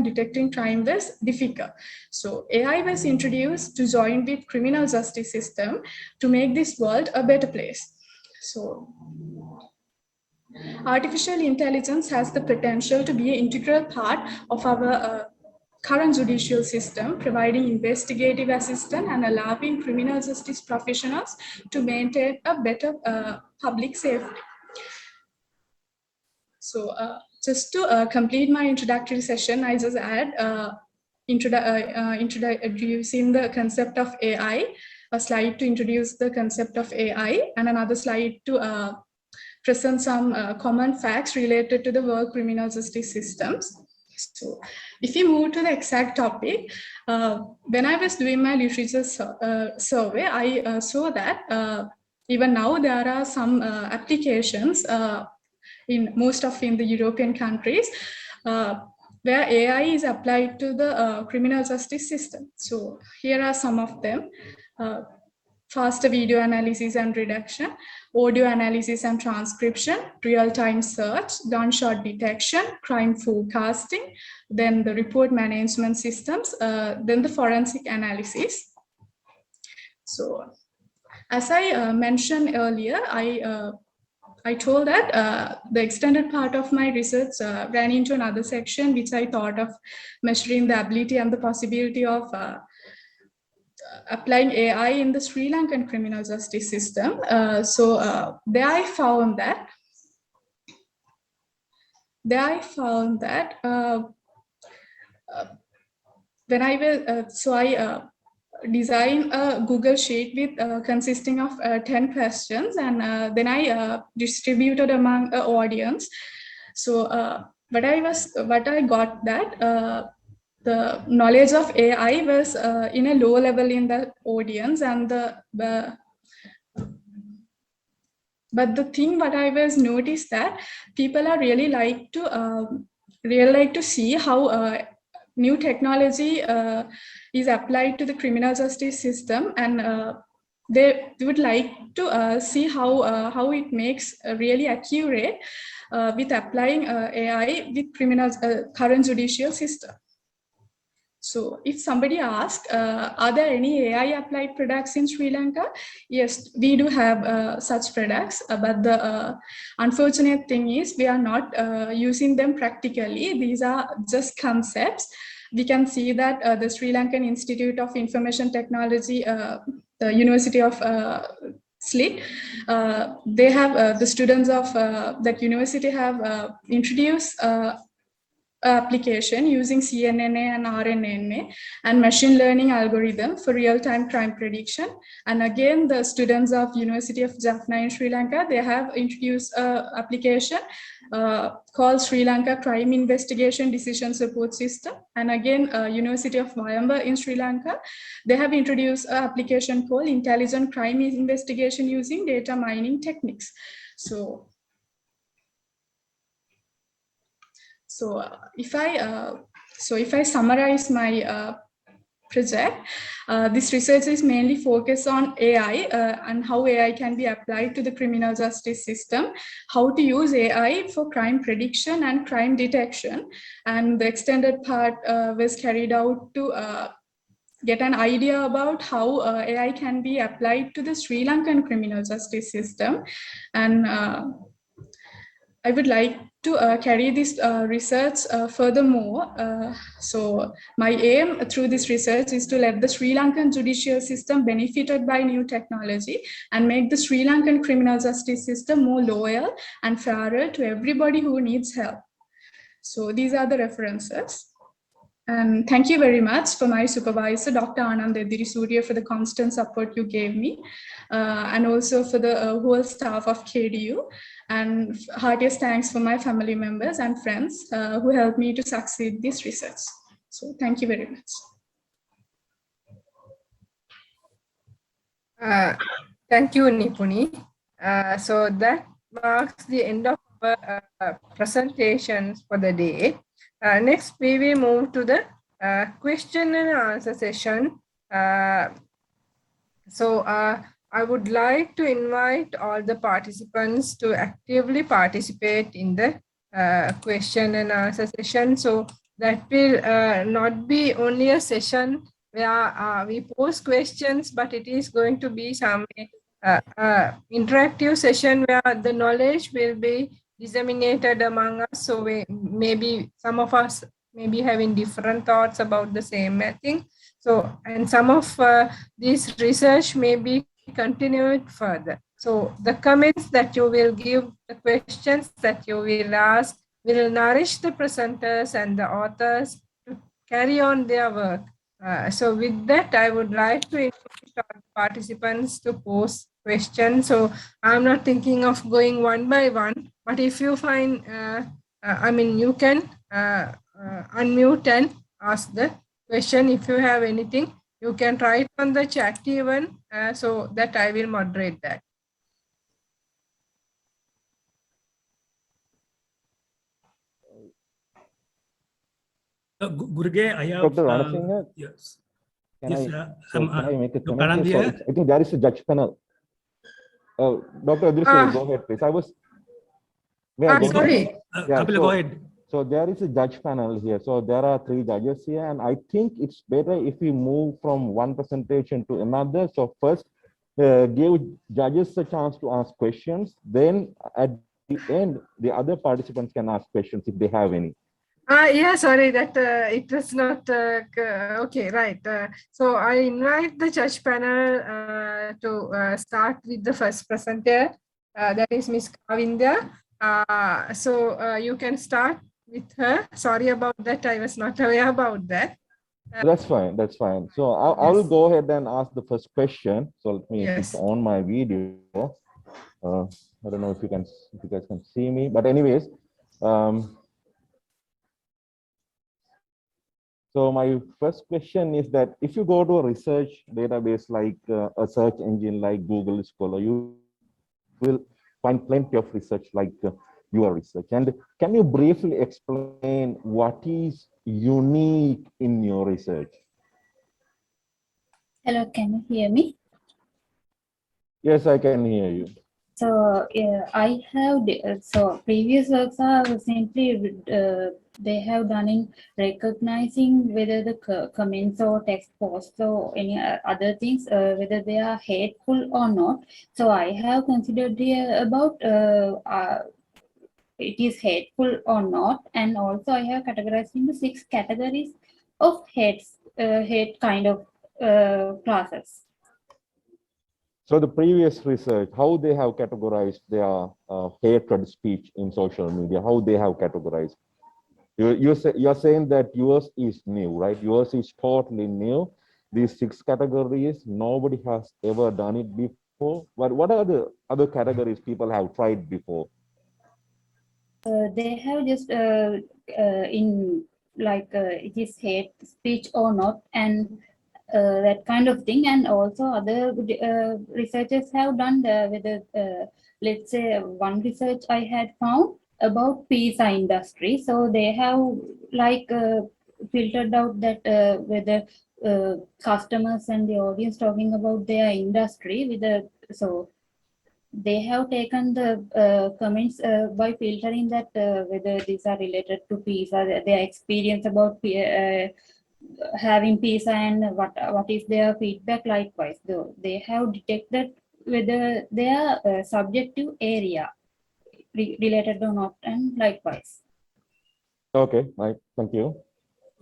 detecting crime was difficult. So AI was introduced to join with criminal justice system to make this world a better place. So artificial intelligence has the potential to be an integral part of our current judicial system, providing investigative assistance and allowing criminal justice professionals to maintain a better public safety. So just to complete my introductory session, I just add introducing the concept of AI, a slide to introduce the concept of AI, and another slide to present some common facts related to the world criminal justice systems. So if you move to the exact topic, when I was doing my literature survey, I saw that even now there are some applications in most of the European countries where AI is applied to the criminal justice system. So here are some of them. Faster video analysis and reduction, audio analysis and transcription, real-time search, gunshot detection, crime forecasting, then the report management systems, then the forensic analysis. So as I mentioned earlier, I told that the extended part of my research ran into another section, which I thought of measuring the ability and the possibility of applying AI in the Sri Lankan criminal justice system. So there I found that when I will, I designed a Google Sheet with consisting of 10 questions, and then I distributed among the audience. So what I got that the knowledge of AI was in a low level in the audience, and but the thing what I was noticed that people are really like to see how new technology is applied to the criminal justice system, and they would like to see how it makes really accurate with applying AI with criminal current judicial system. So if somebody asks, are there any AI applied products in Sri Lanka? Yes, we do have such products, but the unfortunate thing is we are not using them practically. These are just concepts. We can see that the Sri Lankan Institute of Information Technology, the University of SLIT, they have the students of that university have introduced application using CNN and RNNA and machine learning algorithm for real-time crime prediction. And again, the students of University of Jaffna in Sri Lanka, they have introduced an application called Sri Lanka Crime Investigation Decision Support System. And again, University of Wayamba in Sri Lanka, they have introduced an application called Intelligent Crime Investigation using data mining techniques. So if I summarize my project, this research is mainly focused on AI and how AI can be applied to the criminal justice system, how to use AI for crime prediction and crime detection. And the extended part was carried out to get an idea about how AI can be applied to the Sri Lankan criminal justice system. And I would like to carry this research furthermore. So my aim through this research is to let the Sri Lankan judicial system benefited by new technology and make the Sri Lankan criminal justice system more loyal and fairer to everybody who needs help. So these are the references. And thank you very much for my supervisor, Dr. Edirisuriya, for the constant support you gave me, and also for the whole staff of KDU. And heartiest thanks for my family members and friends who helped me to succeed this research. So thank you very much. Thank you, Nipuni. So that marks the end of our presentations for the day. Next, we will move to the question and answer session. I would like to invite all the participants to actively participate in the question and answer session. So that will not be only a session where we pose questions, but it is going to be some interactive session where the knowledge will be disseminated among us. So maybe some of us may be having different thoughts about the same thing. So, and some of this research may be continued further. So the comments that you will give, the questions that you will ask will nourish the presenters and the authors to carry on their work. So with that, I would like to invite our participants to pose questions. So I'm not thinking of going one by one, but if you find, you can unmute and ask the question. If you have anything, you can write on the chat even, so that I will moderate that. Guruge, I have. Dr. Ranasinghe, Yes. can Yes, can I make a Dr. comment here? So I think there is a judge panel. Dr. Edirisuriya, go ahead, please. Sorry. Kapila, go ahead. So there is a judge panel here. So there are 3 judges here, and I think it's better if we move from one presentation to another. So first, give judges a chance to ask questions. Then at the end, the other participants can ask questions if they have any. Yeah, sorry that it was not okay, right. So I invite the judge panel to start with the first presenter, that is Ms. Kavindya. So you can start with her. Sorry about that, I was not aware about that. That's fine, that's fine. So I will go ahead and ask the first question. So let me switch on my video. I don't know if you guys can see me, but anyways, so my first question is that if you go to a research database like a search engine like Google Scholar, you will find plenty of research like your research. And can you briefly explain what is unique in your research? Hello, can you hear me? Yes, I can hear you. So I have so previous works are simply they have done in recognizing whether the comments or text posts or any other things whether they are hateful or not. So I have considered here about it is hateful or not, and also I have categorized into 6 categories of hate kind of classes. So the previous research, how they have categorized their hatred speech in social media, how they have categorized. You're saying that yours is new, right? Yours is totally new. These 6 categories, nobody has ever done it before. But what are the other categories people have tried before? They have just in like it is hate speech or not, and that kind of thing. And also other researchers have done whether let's say one research I had found about pizza industry. So they have like filtered out that whether customers and the audience talking about their industry with the so they have taken the comments by filtering that whether these are related to pizza, their experience about having pizza, and what is their feedback. Likewise, though they have detected whether they are subjective area related or not, and likewise. Okay, right. Thank you.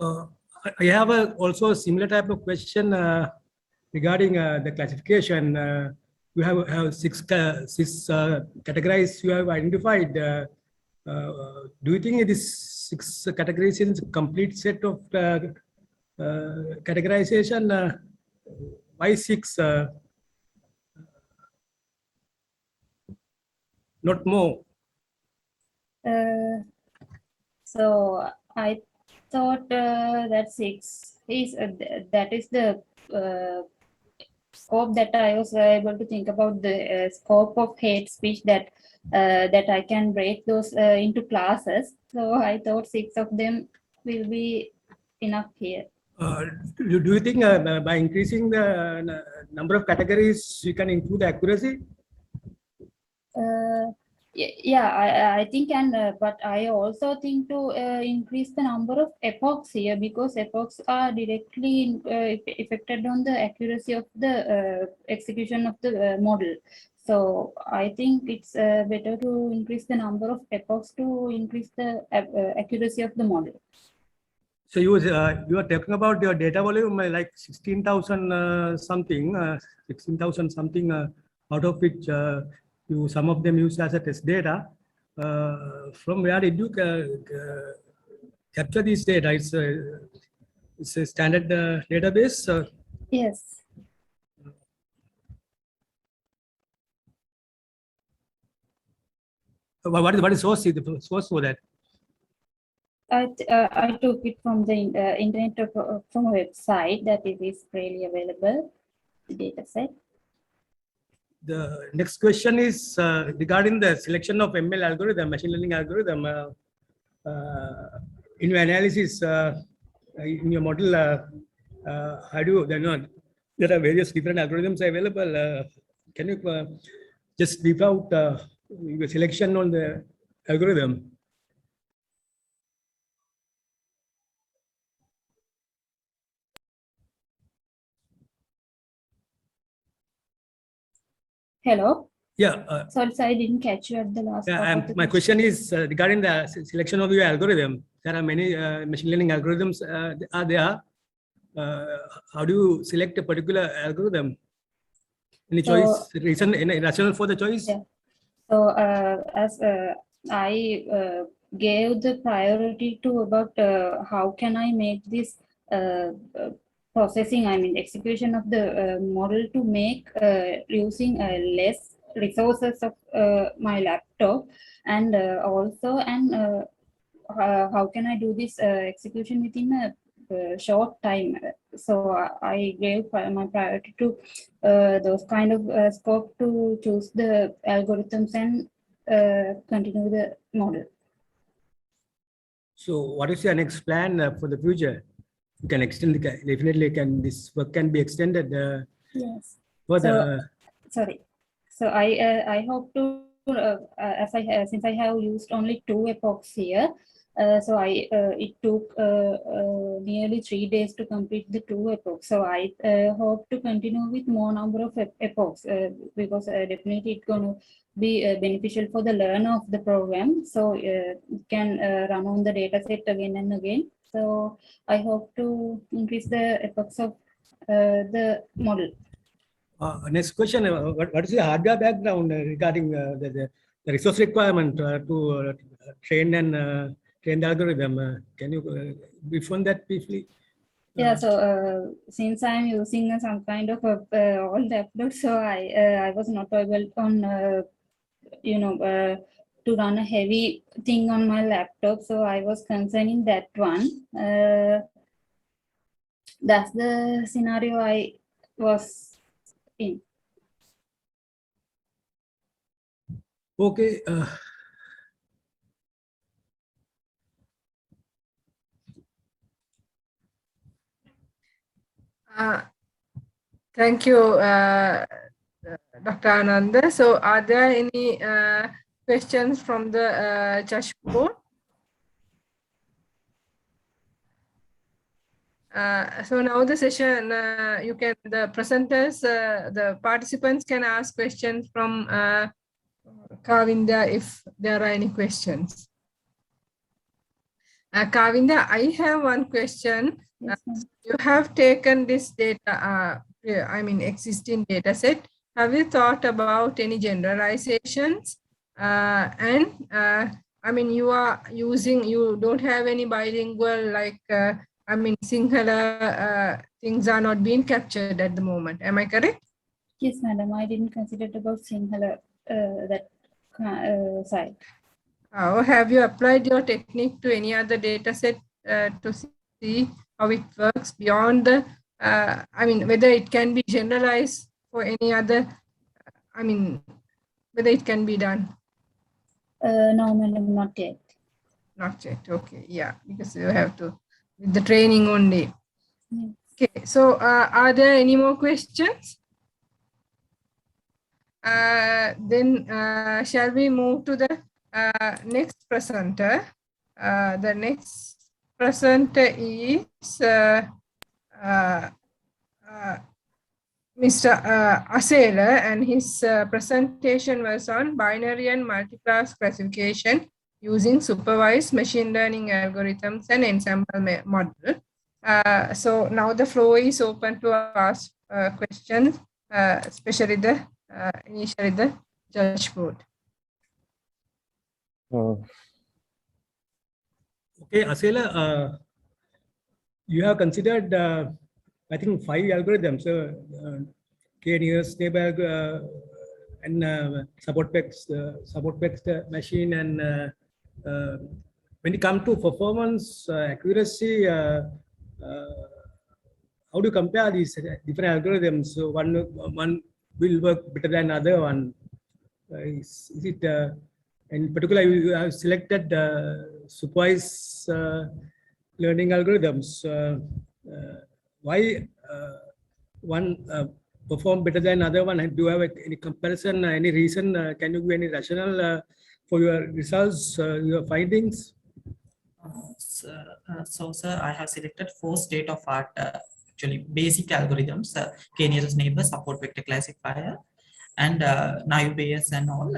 I have also a similar type of question regarding the classification. You have 6 categories you have identified. Do you think this 6 categories is a complete set of categorization? Why 6? Not more. So I thought that 6 is that is the scope that I was able to think about, the scope of hate speech that that I can break those into classes. So I thought 6 of them will be enough here. Do you think by increasing the number of categories, you can improve the accuracy? Yeah, I think, and but I also think to increase the number of epochs here, because epochs are directly affected on the accuracy of the execution of the model. So I think it's better to increase the number of epochs to increase the accuracy of the model. So you are talking about your data volume like 16,000 something, 16,000 something, out of which some of them use as a test data. From where did you capture these data? It's a standard database. Yes. What is source for that? I took it from the internet from a website that is freely available, the data set. The next question is regarding the selection of ML algorithm, machine learning algorithm. In your analysis, in your model, how do you, there are various different algorithms available. Can you just leave out your selection on the algorithm? Hello? Yeah. Sorry, I didn't catch you at the last part of the my question is regarding the selection of your algorithm. There are many machine learning algorithms are there. How do you select a particular algorithm? Any choice, reason, any rationale for the choice? Yeah. So as I gave the priority to about how can I make this processing, I mean execution of the model to make using less resources of my laptop, and also how can I do this execution within a short time. So I gave my priority to those kind of scope to choose the algorithms and continue the model. So what is your next plan for the future? You can extend, definitely can, this work can be extended. Yes. Further. Sorry. So I hope to, since I have used only 2 epochs here, so it took nearly 3 days to complete the 2 epochs. So I hope to continue with more number of epochs because definitely it's going to be beneficial for the learner of the program. So it can run on the data set again and again. So I hope to increase the epochs of the model. Next question, what is the hardware background regarding the resource requirement to train the algorithm? Can you brief on that briefly? Yeah, so since I'm using some kind of old laptop, so I was not able on to run a heavy thing on my laptop, so I was concerning that one. That's the scenario I was in. Okay. Thank you, Dr. Ananda. So are there any questions from the chat board? So now the session, the presenters, the participants can ask questions from Kavinda if there are any questions. Kavinda, I have one question. Yes, you have taken this data, existing data set. Have you thought about any generalizations? You don't have any bilingual, like, Sinhala things are not being captured at the moment. Am I correct? Yes, madam. I didn't consider about Sinhala that side. Have you applied your technique to any other data set to see how it works beyond the, whether it can be generalized for any other, whether it can be done? No, madam, not yet. Not yet. Okay. Yeah, because you have to, with the training only. Okay, so are there any more questions? Then shall we move to the next presenter? The next presenter is Mr. Asela, and his presentation was on binary and multi-class classification using supervised machine learning algorithms and ensemble model. So now the floor is open to ask questions, especially initially the judge board. Okay, Asela, you have considered, I think, 5 algorithms, K-nearest stable and support-based machine. And when it comes to performance, accuracy, how do you compare these different algorithms? So one will work better than other one. Is it in particular you have selected supervised learning algorithms? Why one perform better than other one? Do you have any comparison? Any reason? Can you give any rationale for your results, your findings? So, sir, I have selected 4 state-of-art actually basic algorithms: K-nearest neighbor, support vector classifier, and naive Bayes and all.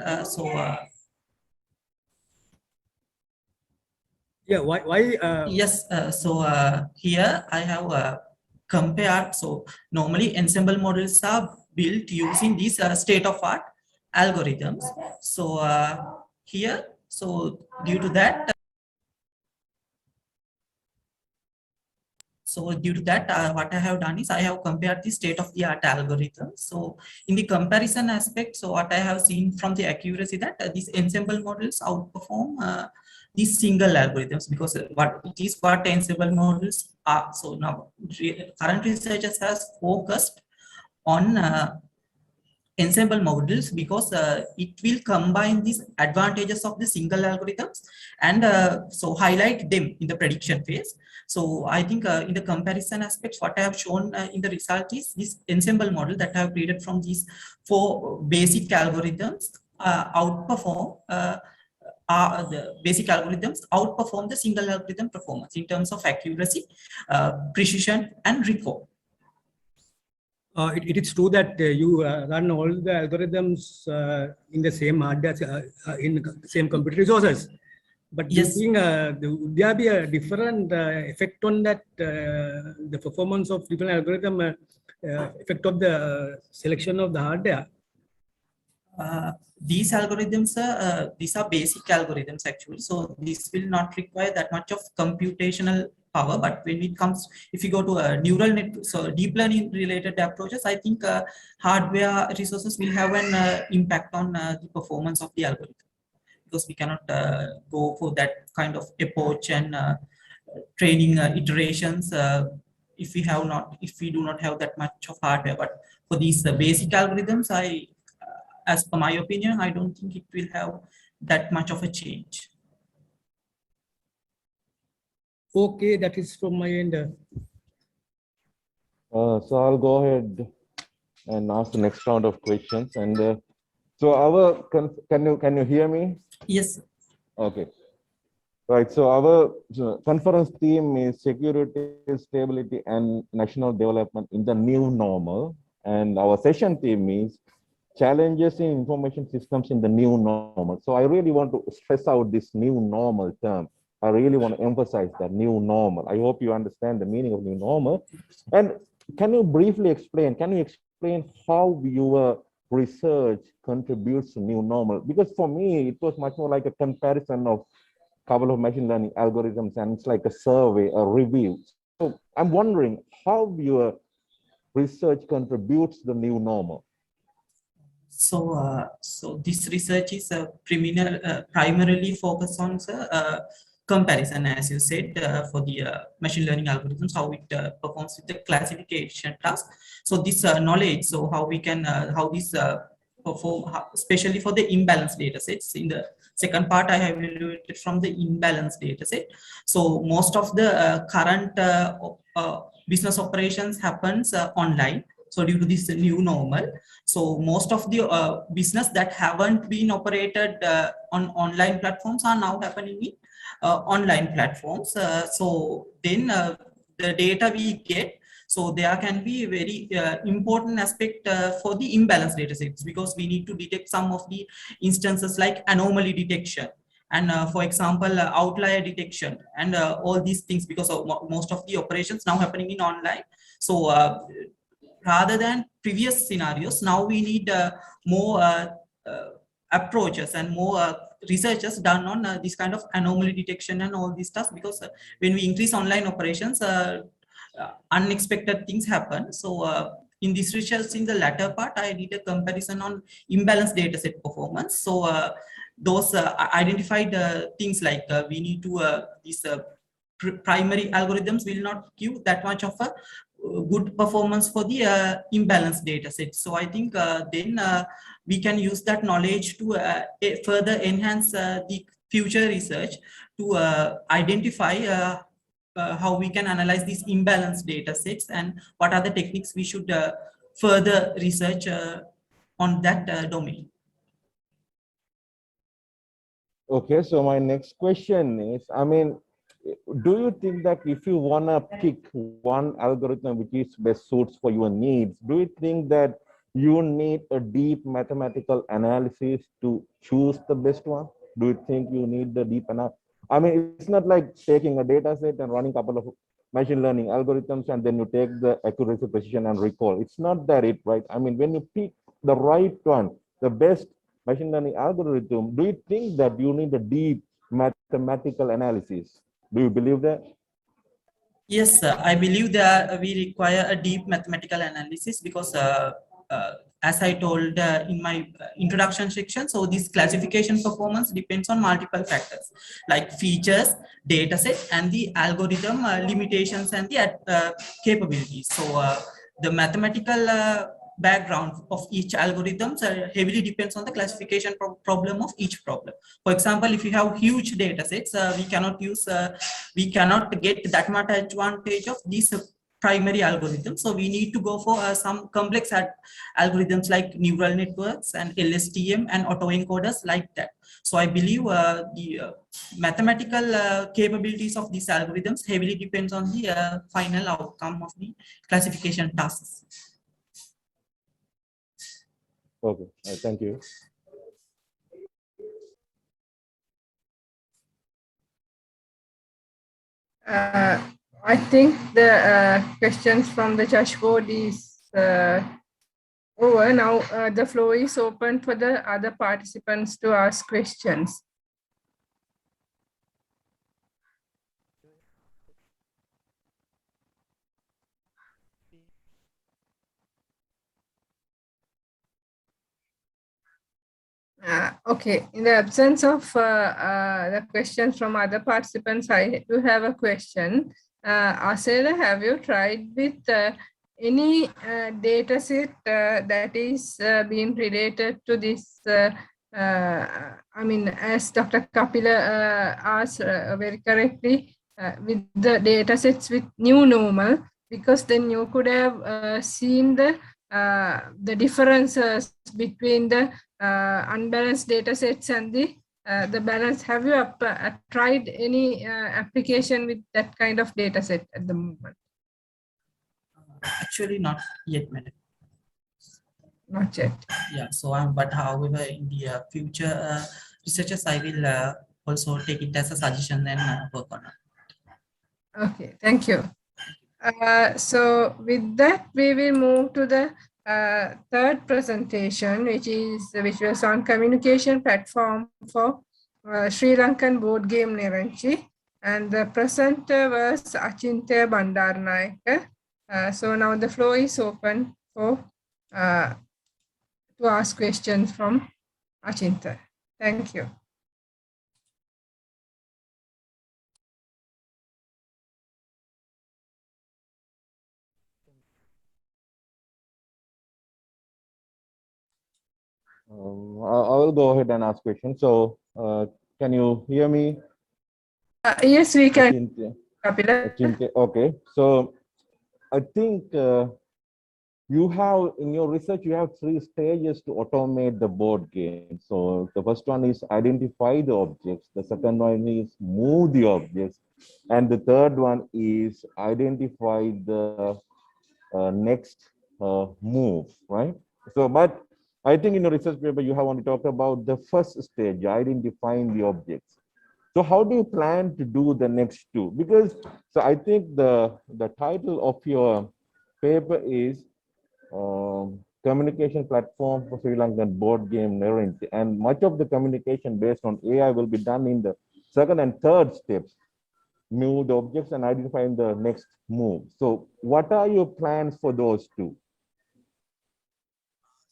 Yeah, why? Yes, here I have compared. So normally ensemble models are built using these state-of-art algorithms. So here, so due to that, what I have done is I have compared the state-of-the-art algorithm. So in the comparison aspect, so what I have seen from the accuracy that these ensemble models outperform these single algorithms, because what ensemble models are. So now current researchers has focused on ensemble models because it will combine these advantages of the single algorithms and so highlight them in the prediction phase. So I think in the comparison aspects, what I have shown in the result is this ensemble model that I have created from these 4 basic algorithms outperform the basic algorithms outperform the single algorithm performance in terms of accuracy, precision, and recall. It is true that you run all the algorithms in the same hardware, in the same computer resources. But yes, would there be a different effect on that, the performance of different algorithm, effect of the selection of the hardware? These algorithms these are basic algorithms actually, so this will not require that much of computational power. But when it comes, if you go to a neural net, so deep learning related approaches, I think hardware resources will have an impact on the performance of the algorithm, because we cannot go for that kind of approach and training iterations if we do not have that much of hardware. But for these basic algorithms, as per my opinion, I don't think it will have that much of a change. Okay, that is from my end. So I'll go ahead and ask the next round of questions. And so can you hear me? Yes. Okay. Right. So our conference theme is security, stability, and national development in the new normal. And our session theme is challenges in information systems in the new normal. So I really want to stress out this new normal term. I really want to emphasize that new normal. I hope you understand the meaning of new normal. And can you briefly explain, how your research contributes to new normal? Because for me, it was much more like a comparison of a couple of machine learning algorithms, and it's like a survey, a review. So I'm wondering how your research contributes to the new normal. So, so this research is primarily focused on comparison, as you said, for the machine learning algorithms, how it performs with the classification task. So this knowledge, so how we can, how this perform, especially for the imbalanced data sets. In the second part, I have evaluated from the imbalanced data set. So most of the current business operations happens online. So due to this new normal, so most of the business that haven't been operated on online platforms are now happening in online platforms. So then the data we get, so there can be a very important aspect for the imbalanced data sets, because we need to detect some of the instances like anomaly detection and for example outlier detection and all these things, because of most of the operations now happening in online. So rather than previous scenarios, now we need more approaches and more researches done on this kind of anomaly detection and all these stuff, because when we increase online operations, unexpected things happen. So in this research, in the latter part, I did a comparison on imbalanced data set performance. So those identified things like we need to these primary algorithms will not give that much of a good performance for the imbalanced data set. So I think then we can use that knowledge to further enhance the future research to identify how we can analyze these imbalanced data sets and what are the techniques we should further research on that domain. Okay, so my next question is, I mean, do you think that if you want to pick one algorithm which is best suits for your needs, do you think that you need a deep mathematical analysis to choose the best one? Do you think you need the deep analysis? I mean, it's not like taking a data set and running a couple of machine learning algorithms and then you take the accuracy, precision, and recall. It's not that it, right? I mean, when you pick the right one, the best machine learning algorithm, do you think that you need a deep mathematical analysis? Do you believe that? Yes, I believe that we require a deep mathematical analysis, because as I told in my introduction section, so this classification performance depends on multiple factors like features, dataset, and the algorithm limitations and the capabilities. So the mathematical background of each algorithm heavily depends on the classification problem of each problem. For example, if you have huge data sets, we cannot get that much advantage of these primary algorithms. So we need to go for some complex algorithms like neural networks and LSTM and autoencoders like that. So I believe the mathematical capabilities of these algorithms heavily depends on the final outcome of the classification tasks. Okay, thank you. I think the questions from the judge board is over. Now the floor is open for the other participants to ask questions. Okay, in the absence of the questions from other participants, I do have a question. Asela, have you tried with any data set that is being related to this? I mean, as Dr. Kapila asked very correctly, with the data sets with new normal, because then you could have seen the differences between the unbalanced data sets and the balance. Have you tried any application with that kind of data set at the moment? Actually, not yet, madam. Not yet. Yeah, so but however, in the future researches, I will also take it as a suggestion and work on it. Okay, thank you. So with that, we will move to the third presentation, which was on communication platform for Sri Lankan board game Nerenchi, and the presenter was Achintya Bandaranaike. So now the floor is open for to ask questions from Achintya. Thank you. I will go ahead and ask questions. So, can you hear me? Yes, we can. Achintya. Okay. So, I think you have in your research, you have 3 stages to automate the board game. So the first one is identify the objects. The second one is move the objects. And the third one is identify the next move, right? So, but I think in your research paper, you have only talked about the first stage, identifying the objects. So how do you plan to do the next 2? Because, so I think the title of your paper is Communication Platform for Sri Lankan Board Game Nerenchi. And much of the communication based on AI will be done in the second and third steps, move the objects and identifying the next move. So what are your plans for those 2?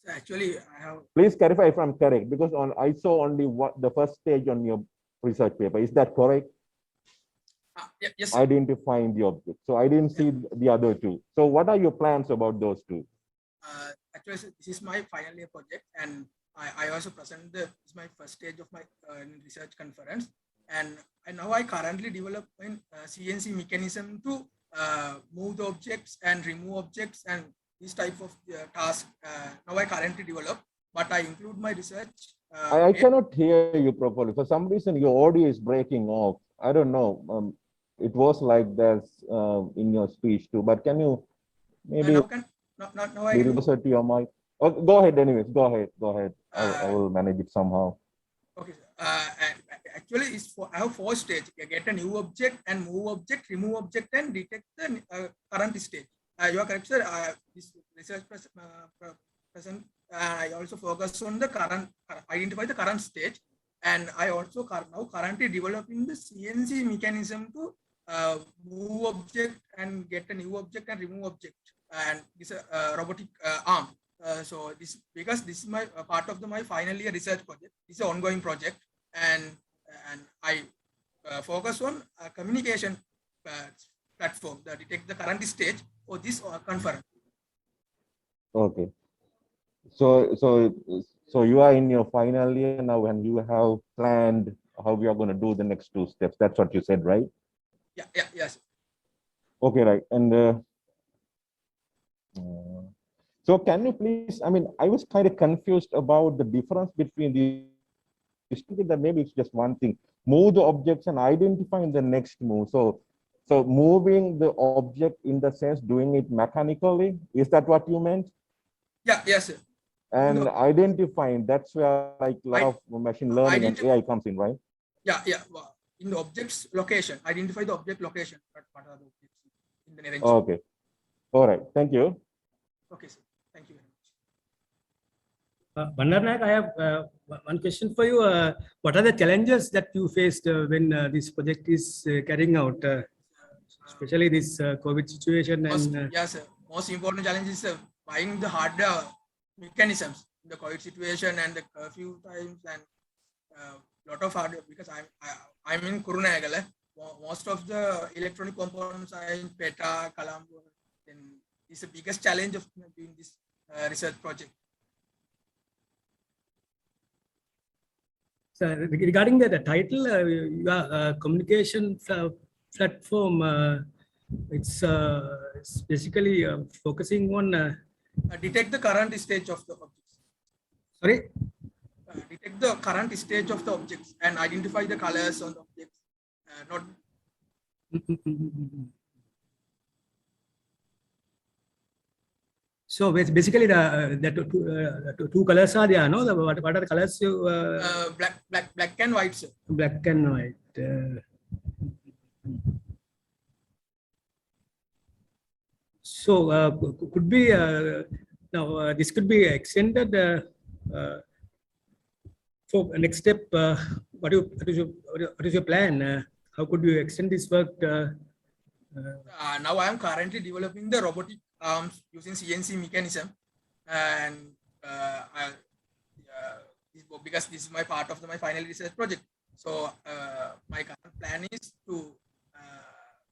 So actually, I have. Please clarify if I'm correct, because I saw only the first stage on your research paper. Is that correct? Yes. Identifying the object. So I didn't see the other 2. So what are your plans about those 2? Actually, this is my final year project, and I also present this is my first stage of my research conference, and now I currently develop a CNC mechanism to move the objects and remove objects and this type of task. Now I currently develop, but I include my research. I cannot hear you properly. For some reason, your audio is breaking off. I don't know. It was like that in your speech too, but can you maybe now I closer to your mic? Oh, go ahead anyways, go ahead. I will manage it somehow. Okay. Actually, I have 4 stages. Get a new object and move object, remove object, and detect the current stage. You are correct, sir. This research present, I also focus on the current, identify the current stage, and I also now currently developing the CNC mechanism to move object and get a new object and remove object, and this robotic arm. So this, because this is my part of my final year research project. It's an ongoing project, and I focus on communication platform that detect the current stage for this conference. Okay. So you are in your final year now, and you have planned how we are going to do the next 2 steps. That's what you said, right? Yes. Okay, right. And so can you please, I mean, I was kind of confused about the difference between these 2, that maybe it's just one thing. Move the objects and identifying the next move. So moving the object in the sense doing it mechanically, is that what you meant? Yes, sir. And identifying, that's where like a lot of machine learning and AI comes in, right? Yeah. In the object's location, identify the object location. What are the objects in the Nerenchi? Okay. All right. Thank you. Okay, sir. Thank you very much. Bandaranaike, I have one question for you. What are the challenges that you faced when this project is carrying out, especially this COVID situation? And yes, sir. Most important challenge is buying the hardware mechanisms in the COVID situation and the curfew times, and lot of hardware, because I'm in Kurunegala. Most of the electronic components are in PETA, Colombo. Then it's the biggest challenge of doing this research project. So regarding the title, communication platform, it's basically focusing on detect the current stage of the objects. Sorry? Detect the current stage of the objects and identify the colors on the objects. Not. So basically, the 2 colors are there, no? What are the colors? Black and white, sir. Black and white. So could be now this could be extended for next step. What is your plan? How could you extend this work? Now I am currently developing the robotic arms using CNC mechanism, and because this is my part of my final research project. So my current plan is to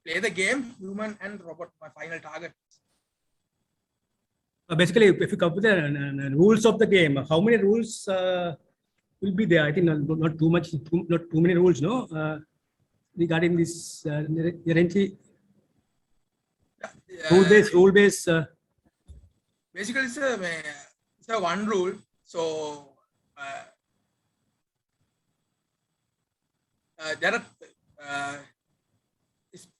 play the game human and robot, my final target. Basically, if you come with the rules of the game, how many rules will be there? I think not too much, not too many rules, no? Regarding this Nerenchi. Rule-based. Basically, it's a one rule. So there are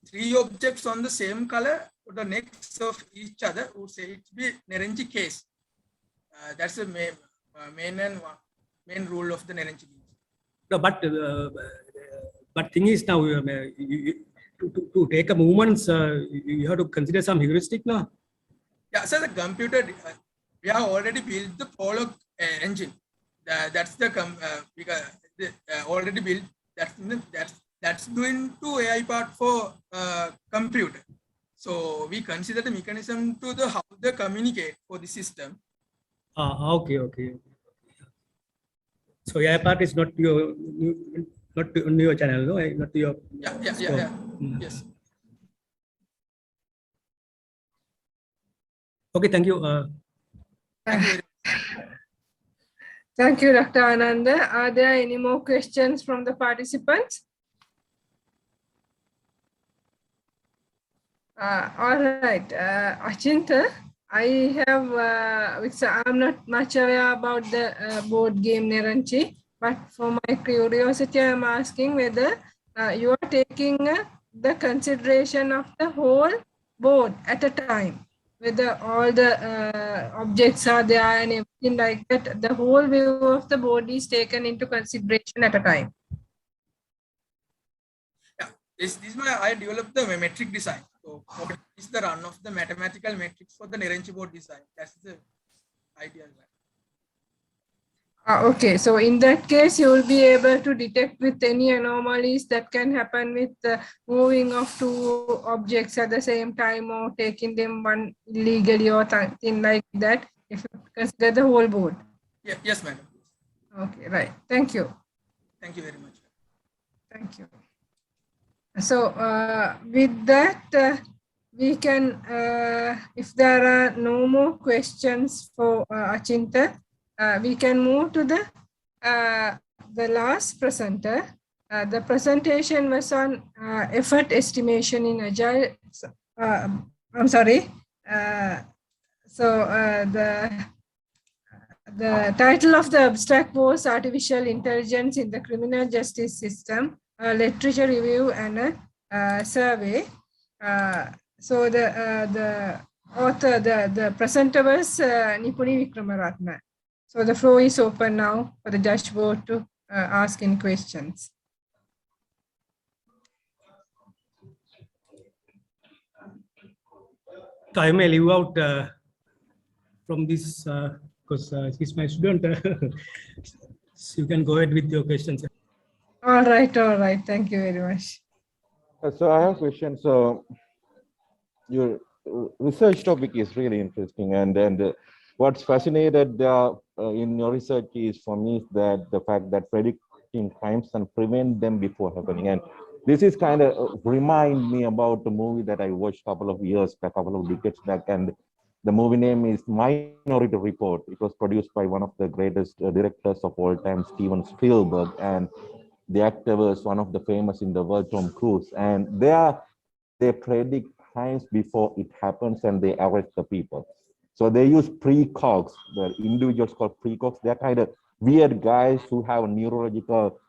3 objects on the same color for the necks of each other. Would say it be Nerenchi case. That's the main rule of the Nerenchi case. No, but thing is now to take a movements, you have to consider some heuristic now. Yeah, so the computer, we have already built the prologue engine. That's the already built. That's doing to AI part for computer. So we consider the mechanism to the how they communicate for the system. Okay. So AI part is not your channel, no? Not your. Yeah. Yes. Okay, thank you. Thank you very much. Thank you, Dr. Ananda. Are there any more questions from the participants? All right, Achinta, I have, which I'm not much aware about the board game Nerenchi, but for my curiosity, I'm asking whether you are taking the consideration of the whole board at a time, whether all the objects are there and everything like that, the whole view of the board is taken into consideration at a time. Yeah, this is why I developed the metric design. So it's the run of the mathematical metrics for the Nerenchi board design. That's the idea. Okay, so in that case, you will be able to detect with any anomalies that can happen with the moving of 2 objects at the same time or taking them one illegally or something like that, if you consider the whole board. Yeah, yes, madam. Okay, right. Thank you. Thank you very much. Thank you. So with that, we can, if there are no more questions for Achinta, we can move to the last presenter. The presentation was on effort estimation in agile. I'm sorry. The title of the abstract was Artificial Intelligence in the Criminal Justice System, a literature review and a survey. So the author, the presenter was Nipuni Wickramarathna. So the floor is open now for the dashboard to ask any questions. So I may leave out from this because he's my student. So you can go ahead with your questions. All right. Thank you very much. So I have a question. So your research topic is really interesting, and what's fascinated in your research is for me is that the fact that predicting crimes and prevent them before happening. And this is kind of remind me about the movie that I watched a couple of decades back, and the movie name is Minority Report. It was produced by one of the greatest directors of all time, Steven Spielberg, and the actor was one of the famous in the world, Tom Cruise. And they predict crimes before it happens and they arrest the people. So they use precogs, the individuals called precogs. They're kind of weird guys who have a neurological,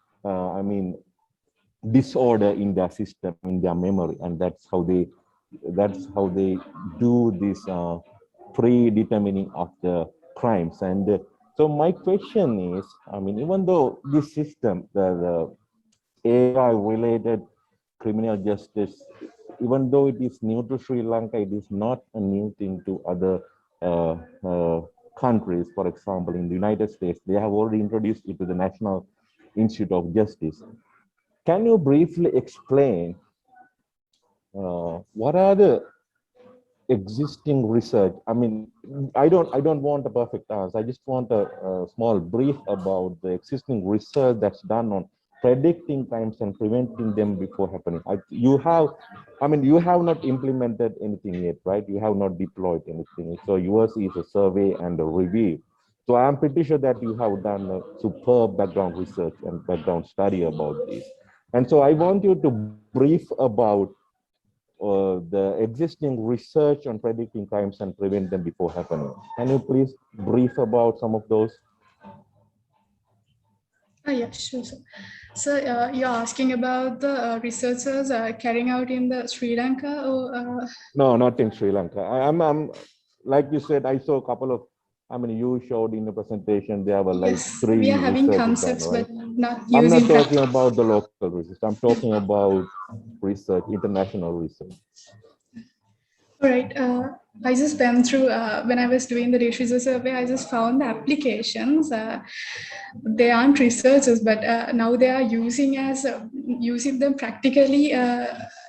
disorder in their system, in their memory, and that's how they do this predetermining of the crimes. And so my question is, even though this system, the AI-related criminal justice, even though it is new to Sri Lanka, it is not a new thing to other countries. For example, in the United States, they have already introduced it to the National Institute of Justice. Can you briefly explain what are the existing research? I don't want a perfect answer. I just want a small brief about the existing research that's done on predicting crimes and preventing them before happening. You have not implemented anything yet, right? You have not deployed anything. So yours is a survey and a review. So I'm pretty sure that you have done a superb background research and background study about this. And so I want you to brief about the existing research on predicting crimes and prevent them before happening. Can you please brief about some of those? Yeah, sure. So you're asking about the researchers carrying out in the Sri Lanka or? No, not in Sri Lanka. I'm like you said, I saw a couple of, I mean, you showed in the presentation, there were like Yes, 3 we are having researchers concepts, done, right? but not I'm not using talking about the local research. I'm talking about research, international research. All right. I just went through when I was doing the literature survey. I just found the applications. They aren't researchers, but now they are using them practically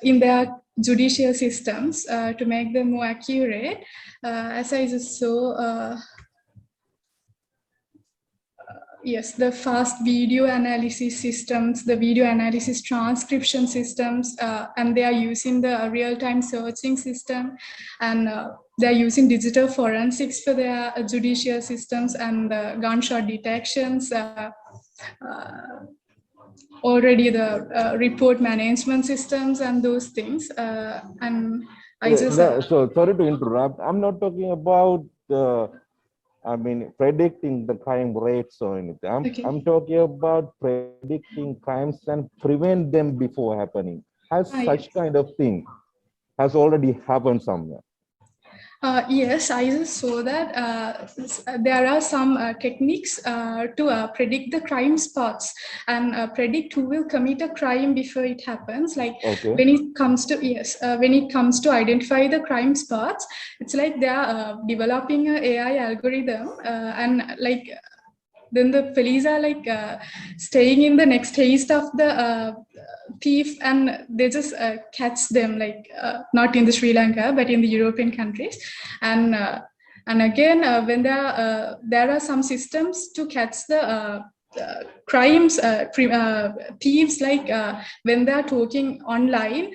in their judicial systems to make them more accurate. As I just saw. Yes, the fast video analysis systems, the video analysis transcription systems, and they are using the real-time searching system, and they are using digital forensics for their judicial systems and gunshot detections. Already the report management systems and those things. And I just... So sorry to interrupt. I'm not talking about predicting the crime rates or anything. I'm talking about predicting crimes and prevent them before happening. Has such kind of thing has already happened somewhere? Yes, I just saw that there are some techniques to predict the crime spots and predict who will commit a crime before it happens. Like when it comes to when it comes to identify the crime spots, it's like they are developing an AI algorithm and like then the police are like staying in the next haste of the thief, and they just catch them, like not in the Sri Lanka but in the European countries. And again when there are some systems to catch the crimes, thieves, like when they are talking online,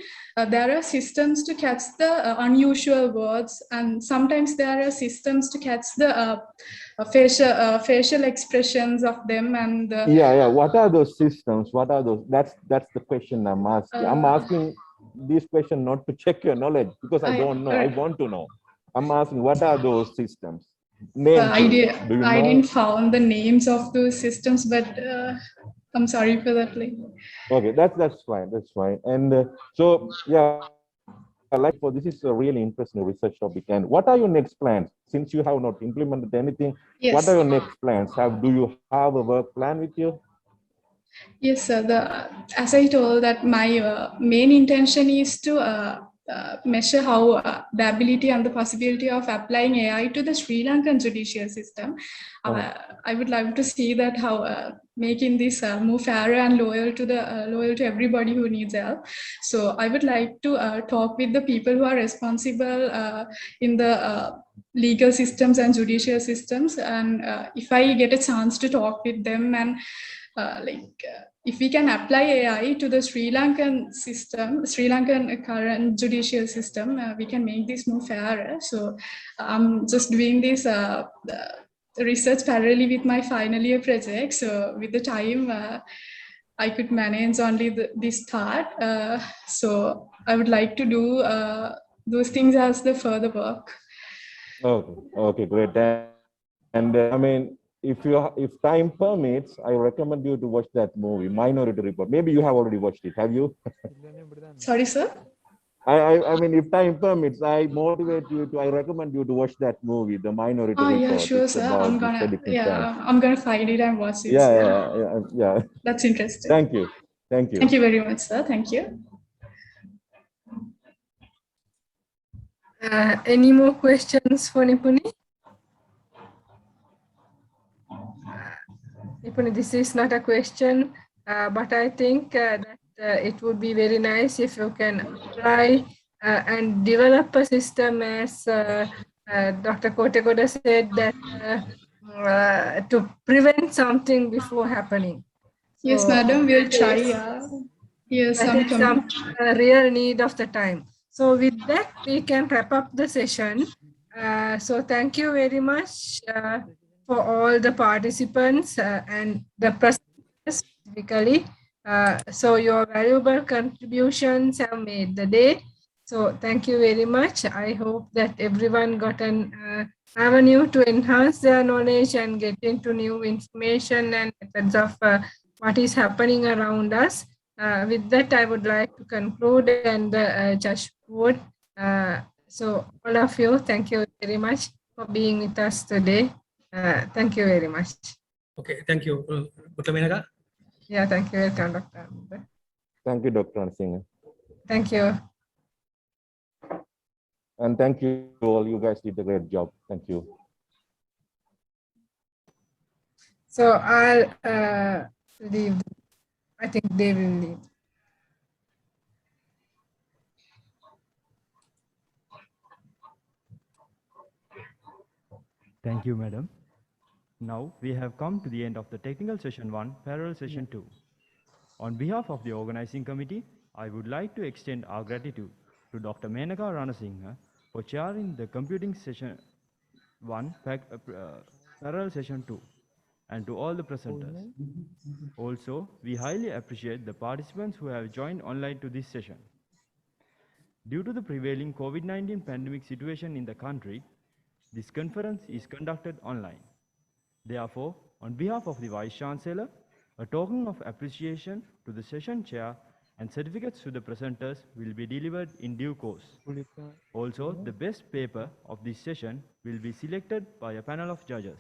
there are systems to catch the unusual words, and sometimes there are systems to catch the facial expressions of them. And what are those systems? What are those? That's the question I'm asking. I'm asking this question not to check your knowledge, because I don't know. I want to know. I'm asking, what are those systems? I didn't found the names of those systems, but I'm sorry for that. Okay, that's fine. That's fine. And so yeah, like for this is a really interesting research topic. And what are your next plans? Since you have not implemented anything, what are your next plans? Do you have a work plan with you? Yes, sir. As I told, that my main intention is to measure how the ability and the possibility of applying AI to the Sri Lankan judicial system. I would like to see that how making this more fairer and loyal to everybody who needs help. So I would like to talk with the people who are responsible in the legal systems and judicial systems, and if I get a chance to talk with them, and if we can apply AI to the Sri Lankan system, Sri Lankan current judicial system, we can make this more fairer. So I'm just doing this research parallelly with my final year project. So with the time, I could manage only this part. So I would like to do those things as the further work. Okay, great. And I mean, if time permits, I recommend you to watch that movie, Minority Report. Maybe you have already watched it. Have you? Sorry, sir. I mean, if time permits, I recommend you to watch that movie, The Minority Report. Yeah, sure, sir. I'm gonna find it and watch it. Yeah. That's interesting. Thank you. Thank you very much, sir. Thank you. Any more questions for Nipuni? Nipuni, this is not a question, but I think that it would be very nice if you can try and develop a system, as Dr. Kotekoda said, that to prevent something before happening. So yes, madam, we'll try. Yes, some real need of the time. So with that, we can wrap up the session. So thank you very much for all the participants and the presenters specifically. So your valuable contributions have made the day. So thank you very much. I hope that everyone got an avenue to enhance their knowledge and get into new information and methods of what is happening around us. With that, I would like to conclude and judge vote. So all of you, thank you very much for being with us today. Thank you very much. Okay, thank you, Dr. Menaka. Yeah, thank you. Welcome, Dr. Ananda. Thank you, Dr. Ranasinghe. Thank you. And thank you all. You guys did a great job. Thank you. So I'll leave. I think they will leave. Thank you, madam. Now we have come to the end of the technical session 1, parallel session 2. On behalf of the organizing committee, I would like to extend our gratitude to Dr. Menaka Ranasinghe for chairing the computing session 1, parallel session 2, and to all the presenters. Also, we highly appreciate the participants who have joined online to this session. Due to the prevailing COVID-19 pandemic situation in the country, this conference is conducted online. Therefore, on behalf of the Vice Chancellor, a token of appreciation to the session chair and certificates to the presenters will be delivered in due course. Also, the best paper of this session will be selected by a panel of judges.